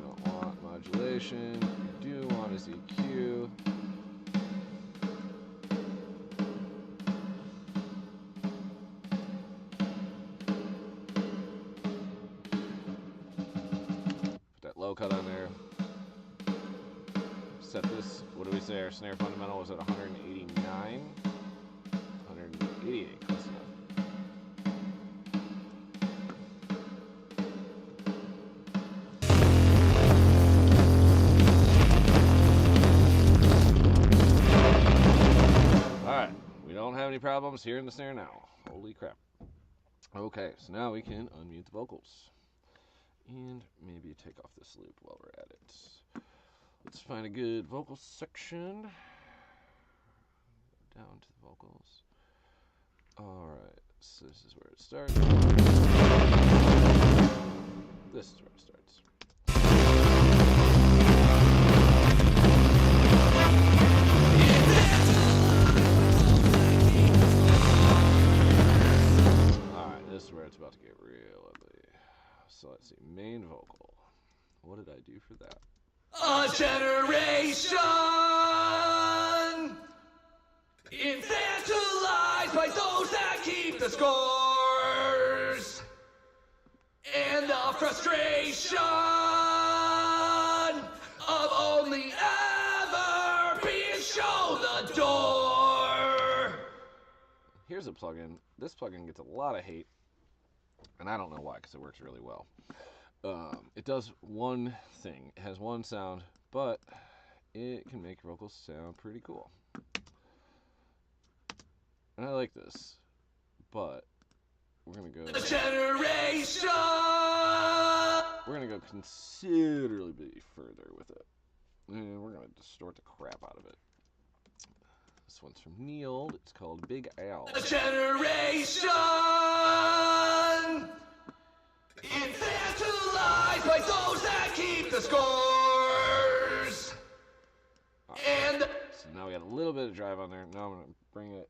Speaker 1: don't want modulation. We do want his EQ. Low cut on there. Set this, what do we say? Our snare fundamental was at 189? 188, close enough. Alright, we don't have any problems hearing the snare now. Holy crap. Okay, so now we can unmute the vocals. And maybe take off this loop while we're at it. Let's find a good vocal section. Down to the vocals. Alright, so this is where it starts. This is where it starts. What did I do for that?
Speaker 2: A generation infantilized by those that keep the scores, and the frustration of only ever being shown the door.
Speaker 1: Here's a plugin. This plugin gets a lot of hate, and I don't know why, because it works really well. It does one thing. It has one sound, but it can make vocals sound pretty cool. And I like this, but we're gonna go.
Speaker 2: Generation.
Speaker 1: We're gonna go considerably further with it, and we're gonna distort the crap out of it. This one's from Neil. It's called Big Al.
Speaker 2: Generation infantilized by those that keep the scores. And
Speaker 1: so now we got a little bit of drive on there. Now I'm gonna bring it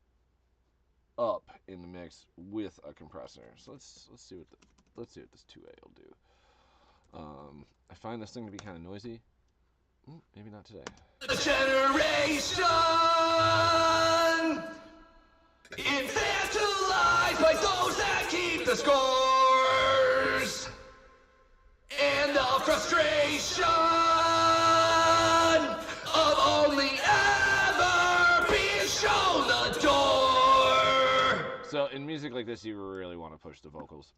Speaker 1: up in the mix with a compressor. So let's see what this 2A will do. I find this thing to be kind of noisy. Maybe not today.
Speaker 2: Generation infantilized by those that keep the scores, and the frustration of only ever being shown the door.
Speaker 1: So in music like this, you really want to push the vocals.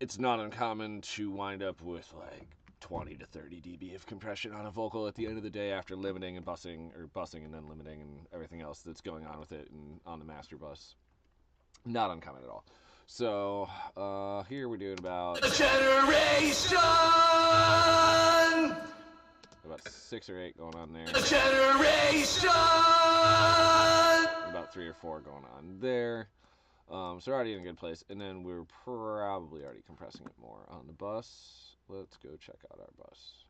Speaker 1: It's not uncommon to wind up with like 20 to 30 dB of compression on a vocal at the end of the day after limiting and bussing, or bussing and then limiting and everything else that's going on with it and on the master bus. Not uncommon at all. So here we're doing about
Speaker 2: Generation
Speaker 1: 6 or 8 going on there.
Speaker 2: Generation
Speaker 1: About 3 or 4 going on there. So we're already in a good place, and then we're probably already compressing it more on the bus. Let's go check out our bus.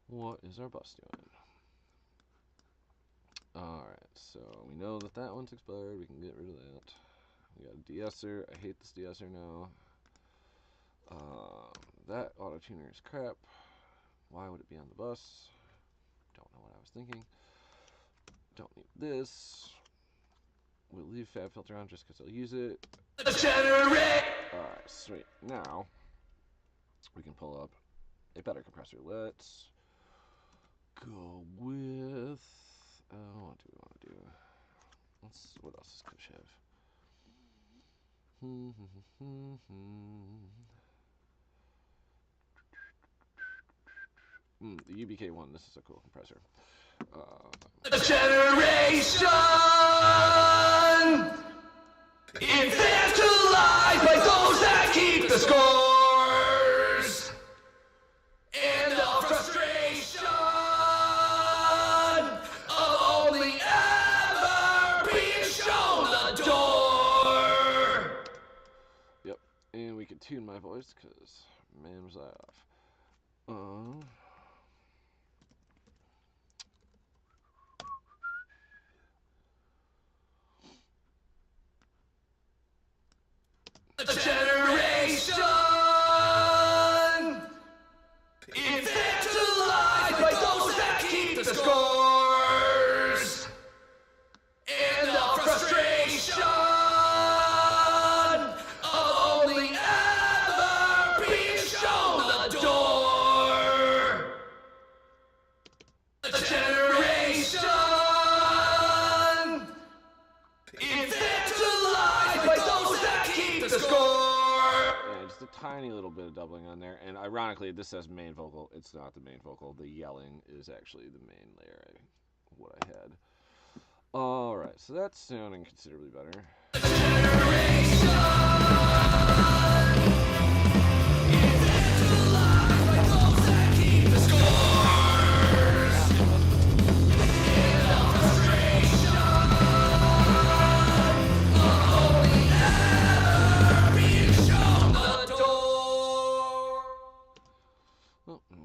Speaker 1: What is our bus doing? Alright, so we know that that one's expired. We can get rid of that. We got a de-esser. I hate this de-esser now. That auto-tuner is crap. Why would it be on the bus? Don't know what I was thinking. Don't need this. We'll leave Fab Filter on just because I'll use it. Alright, sweet. Now, we can pull up a better compressor. Let's go with... what do we want to do? What else does Kush have? The UBK1, this is a cool compressor.
Speaker 2: Generation infantilized by those that keep the scores, and the frustration of only ever being shown the door.
Speaker 1: Yep, and we can tune my voice because, man, was I off.
Speaker 2: Generation infantilized by those that keep the scores, and the frustration of only ever being shown the door. Generation infantilized by those that keep the score.
Speaker 1: Yeah, just a tiny little bit of doubling on there. And ironically, this says main vocal. It's not the main vocal. The yelling is actually the main layer, what I had. Alright, so that's sounding considerably better.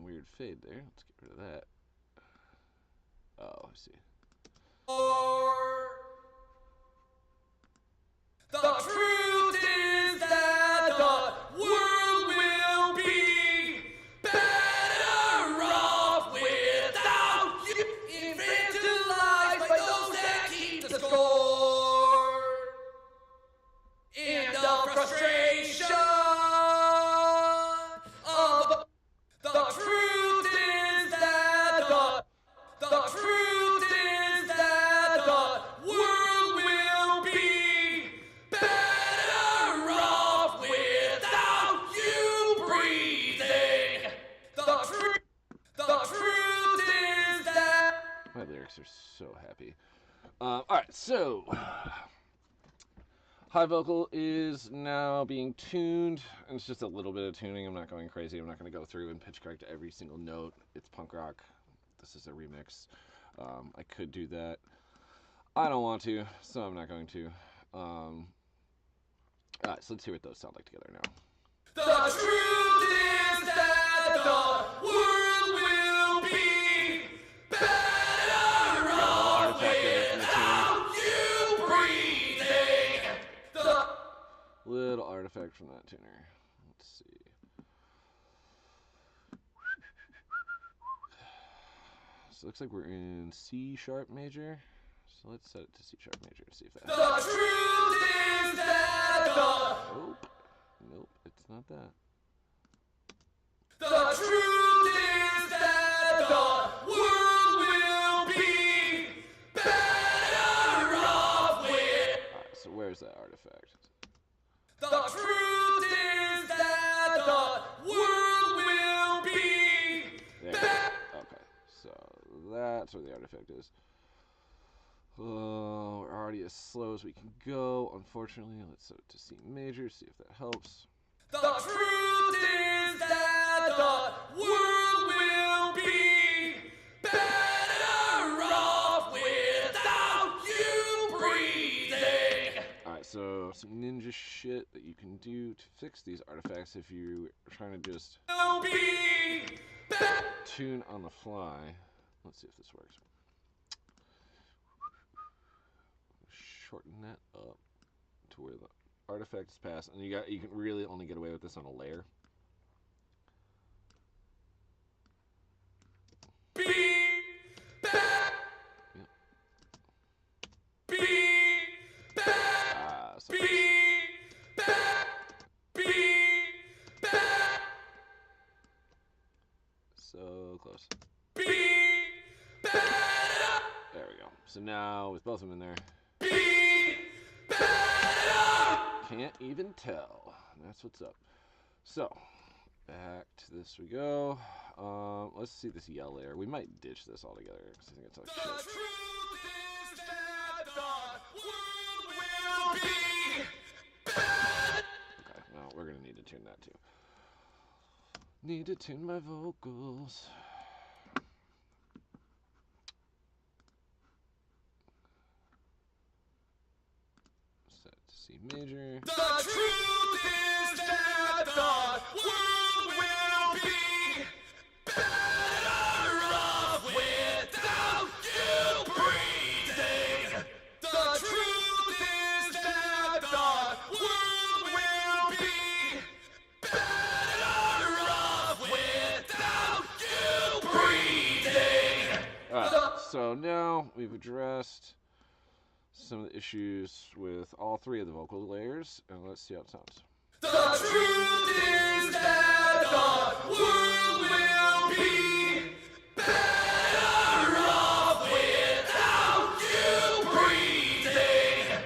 Speaker 1: Weird fade there. Let's get rid of that. Oh, I see.
Speaker 2: The truth is that the world
Speaker 1: Alright, so high vocal is now being tuned, and it's just a little bit of tuning. I'm not going crazy. I'm not going to go through and pitch correct every single note. It's punk rock. This is a remix. I could do that. I don't want to, so I'm not going to. Alright, so let's hear what those sound like together now.
Speaker 2: The truth is that the world will be better off without you breathing. The
Speaker 1: Little artifact from that tuner. Let's see. So it looks like we're in C sharp major. So let's set it to C sharp major to see if that helps.
Speaker 2: The truth is that
Speaker 1: Nope, it's not that.
Speaker 2: the truth is that the world will be better off with.
Speaker 1: Alright, so where's that artifact?
Speaker 2: The truth is that the world will be
Speaker 1: There we go. Okay, so that's where the artifact is. Oh, we're already as slow as we can go. Unfortunately, let's set it to C major, see if that helps.
Speaker 2: The truth is that the world will be better off without you breathing.
Speaker 1: Alright, so some ninja shit that you can do to fix these artifacts if you are trying to just
Speaker 2: Will be better.
Speaker 1: tune on the fly. Let's see if this works. Shorten that up to where the artifact is passed, and you can really only get away with this on a layer.
Speaker 2: Be back.
Speaker 1: Yep.
Speaker 2: Be back.
Speaker 1: So
Speaker 2: Be back. Be back.
Speaker 1: so close.
Speaker 2: Be better.
Speaker 1: There we go. So now with both of them in there,
Speaker 2: Be better.
Speaker 1: can't even tell. That's what's up. So back to this we go. Let's see this yell layer. We might ditch this altogether because I think it's like
Speaker 2: The
Speaker 1: shit.
Speaker 2: truth is that the world will be better.
Speaker 1: Okay, well, we're gonna need to tune that too. Need to tune my vocals. Set to C major.
Speaker 2: The truth is that the world will be better off without you breathing. The truth is that the world will be better off without you breathing.
Speaker 1: Alright, so now we've addressed some of the issues with all three of the vocal layers, and let's see how it sounds.
Speaker 2: The truth is that the world will be better off without you breathing.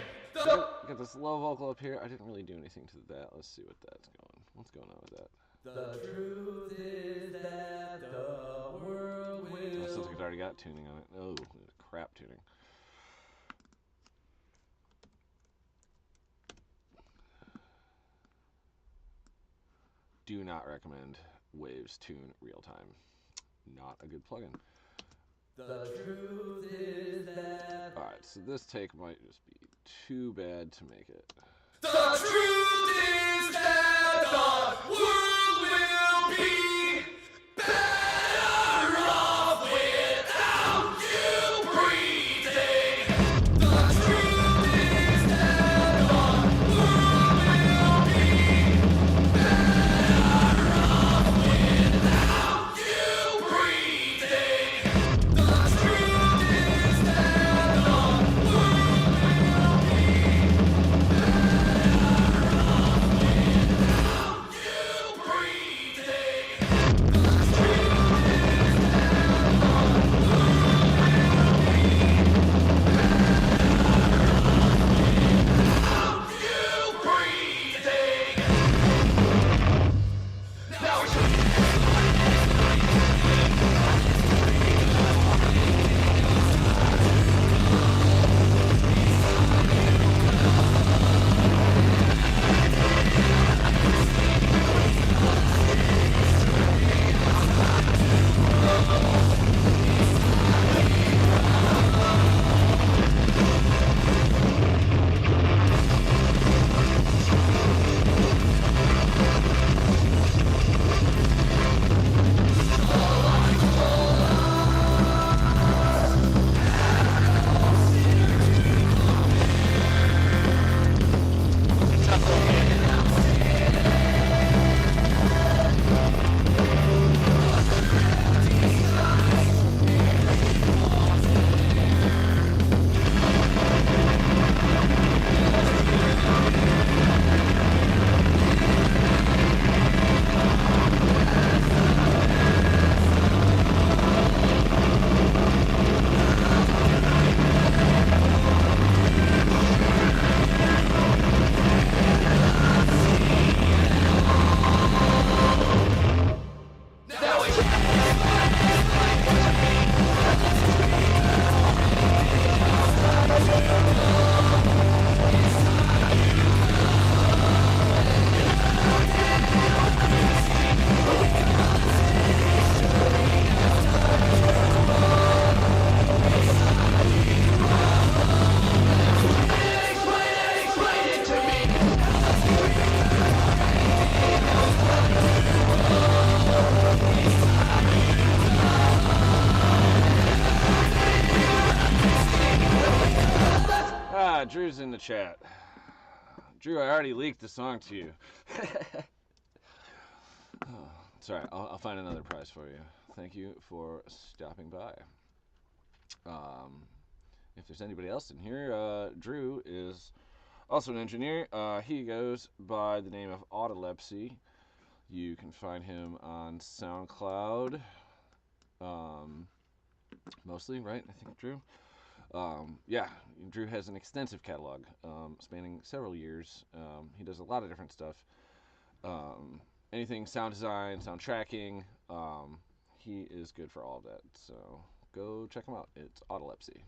Speaker 1: Got this low vocal up here. I didn't really do anything to that. Let's see what that's going. What's going on with that?
Speaker 2: The truth is that the world
Speaker 1: That sounds
Speaker 2: will.
Speaker 1: like it's already got tuning on it. Oh, crap tuning. Do not recommend Waves Tune Real Time. Not a good plugin.
Speaker 2: The truth is that.
Speaker 1: Alright, so this take might just be too bad to make it.
Speaker 2: The truth is that the world will be better off without you breathing. The truth is that the world will be better off without you breathing. The truth is that the world will be better off without
Speaker 1: chat. Drew, I already leaked the song to you. Oh, it's alright. I'll find another prize for you. Thank you for stopping by. If there's anybody else in here, Drew is also an engineer. He goes by the name of Autolepsy. You can find him on SoundCloud. Mostly, right? I think, Drew. Yeah, Drew has an extensive catalog spanning several years. He does a lot of different stuff. Anything sound design, sound tracking. He is good for all of that. So go check him out. It's Autolepsy.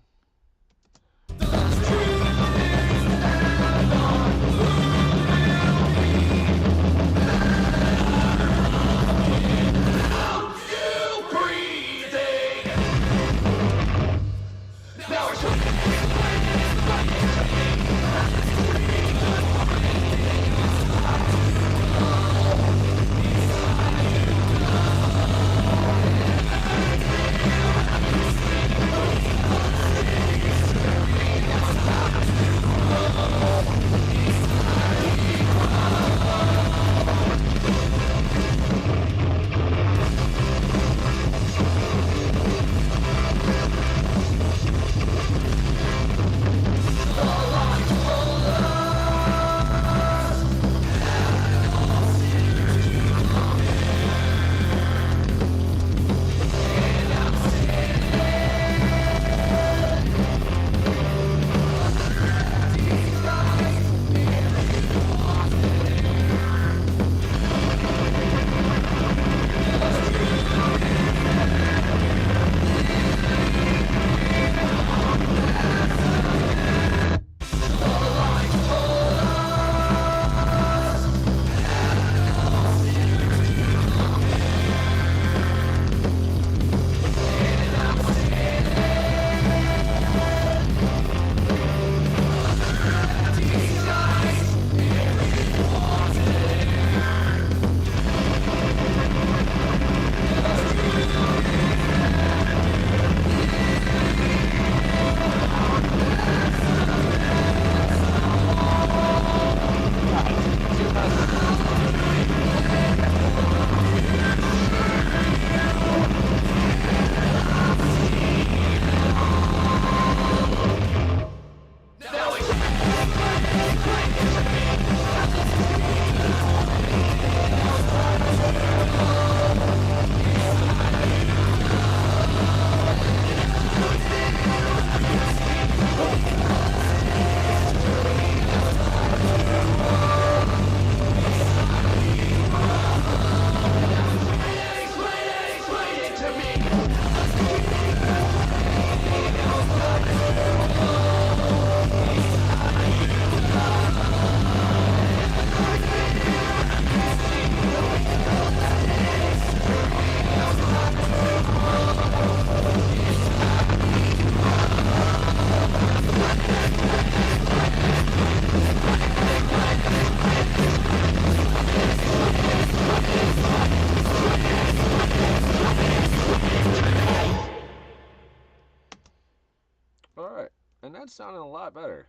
Speaker 1: Sounding a lot better.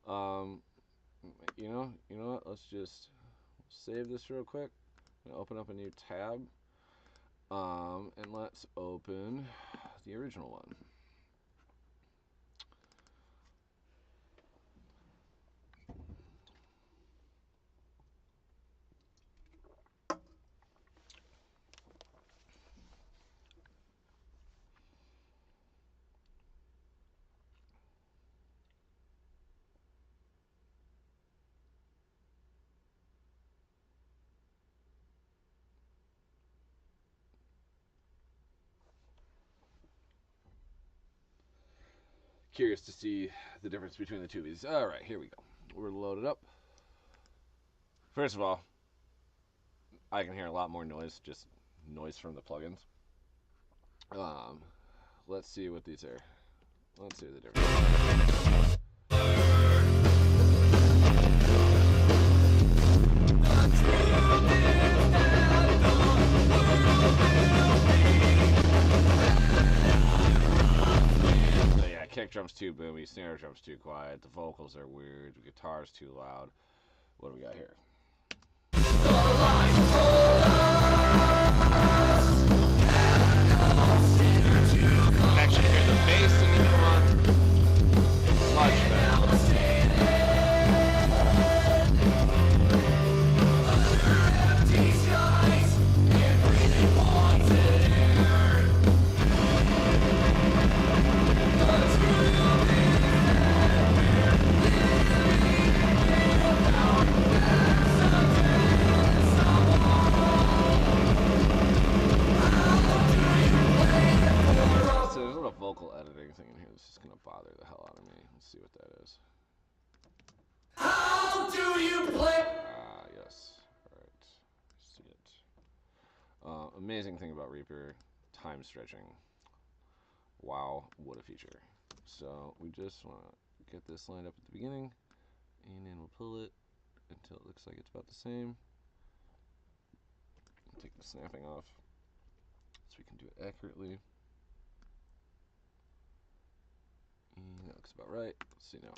Speaker 1: You know what? Let's just save this real quick. I'm gonna open up a new tab. And let's open the original one. Curious to see the difference between the two of these. All right, here we go. We're loaded up. First of all, I can hear a lot more noise, just noise from the plugins. Let's see what these are. Let's see the difference. So yeah, kick drum drum's too boomy, snare drum's too quiet, the vocals are weird, the guitar's too loud. What do we got here? Actually, hear the bass in each one. Much better. Vocal editing thing in here. This is going to bother the hell out of me. Let's see what that is.
Speaker 2: How do you play?
Speaker 1: Ah, yes. Alright. See it. Amazing thing about Reaper, time stretching. Wow, what a feature. So we just want to get this lined up at the beginning, and then we'll pull it until it looks like it's about the same. Take the snapping off so we can do it accurately. That looks about right. Let's see now.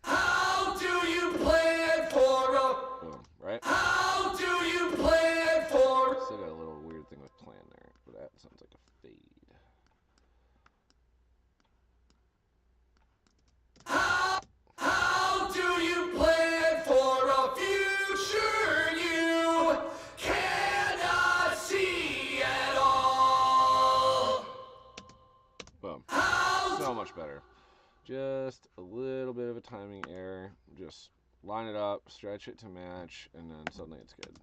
Speaker 2: How do you play it for a...
Speaker 1: Boom, right?
Speaker 2: How do you play it for...
Speaker 1: Still got a little weird thing with plan there, but that sounds like a fade.
Speaker 2: How do you play it for a future you cannot see at all?
Speaker 1: Boom. So much better. Just a little bit of a timing error. Just line it up, stretch it to match, and then suddenly it's good.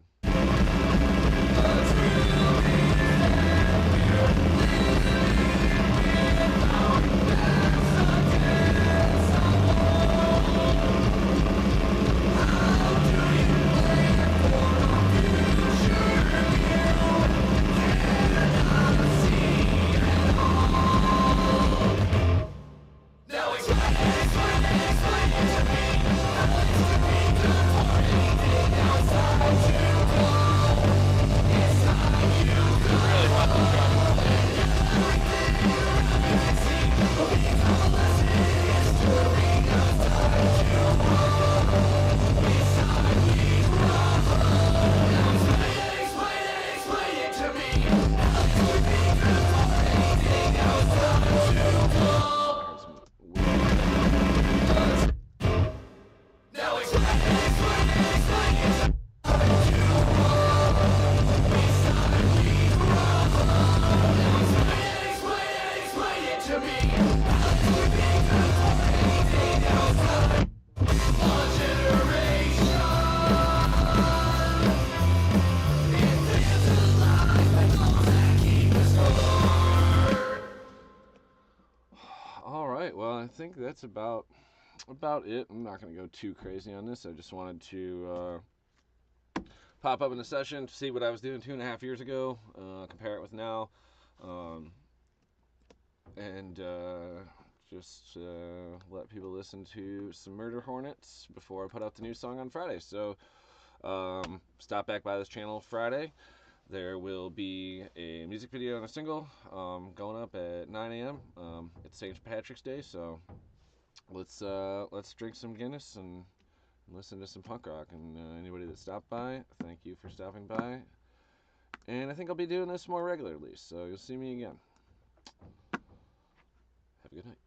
Speaker 1: I think that's about it. I'm not going to go too crazy on this. I just wanted to pop up in a session to see what I was doing 2.5 years ago, compare it with now, and just let people listen to some Murder Hornets before I put out the new song on Friday. So stop back by this channel Friday. There will be a music video and a single going up at 9 a.m. It's St. Patrick's Day, so let's drink some Guinness and listen to some punk rock. And anybody that stopped by, thank you for stopping by. And I think I'll be doing this more regularly, so you'll see me again. Have a good night.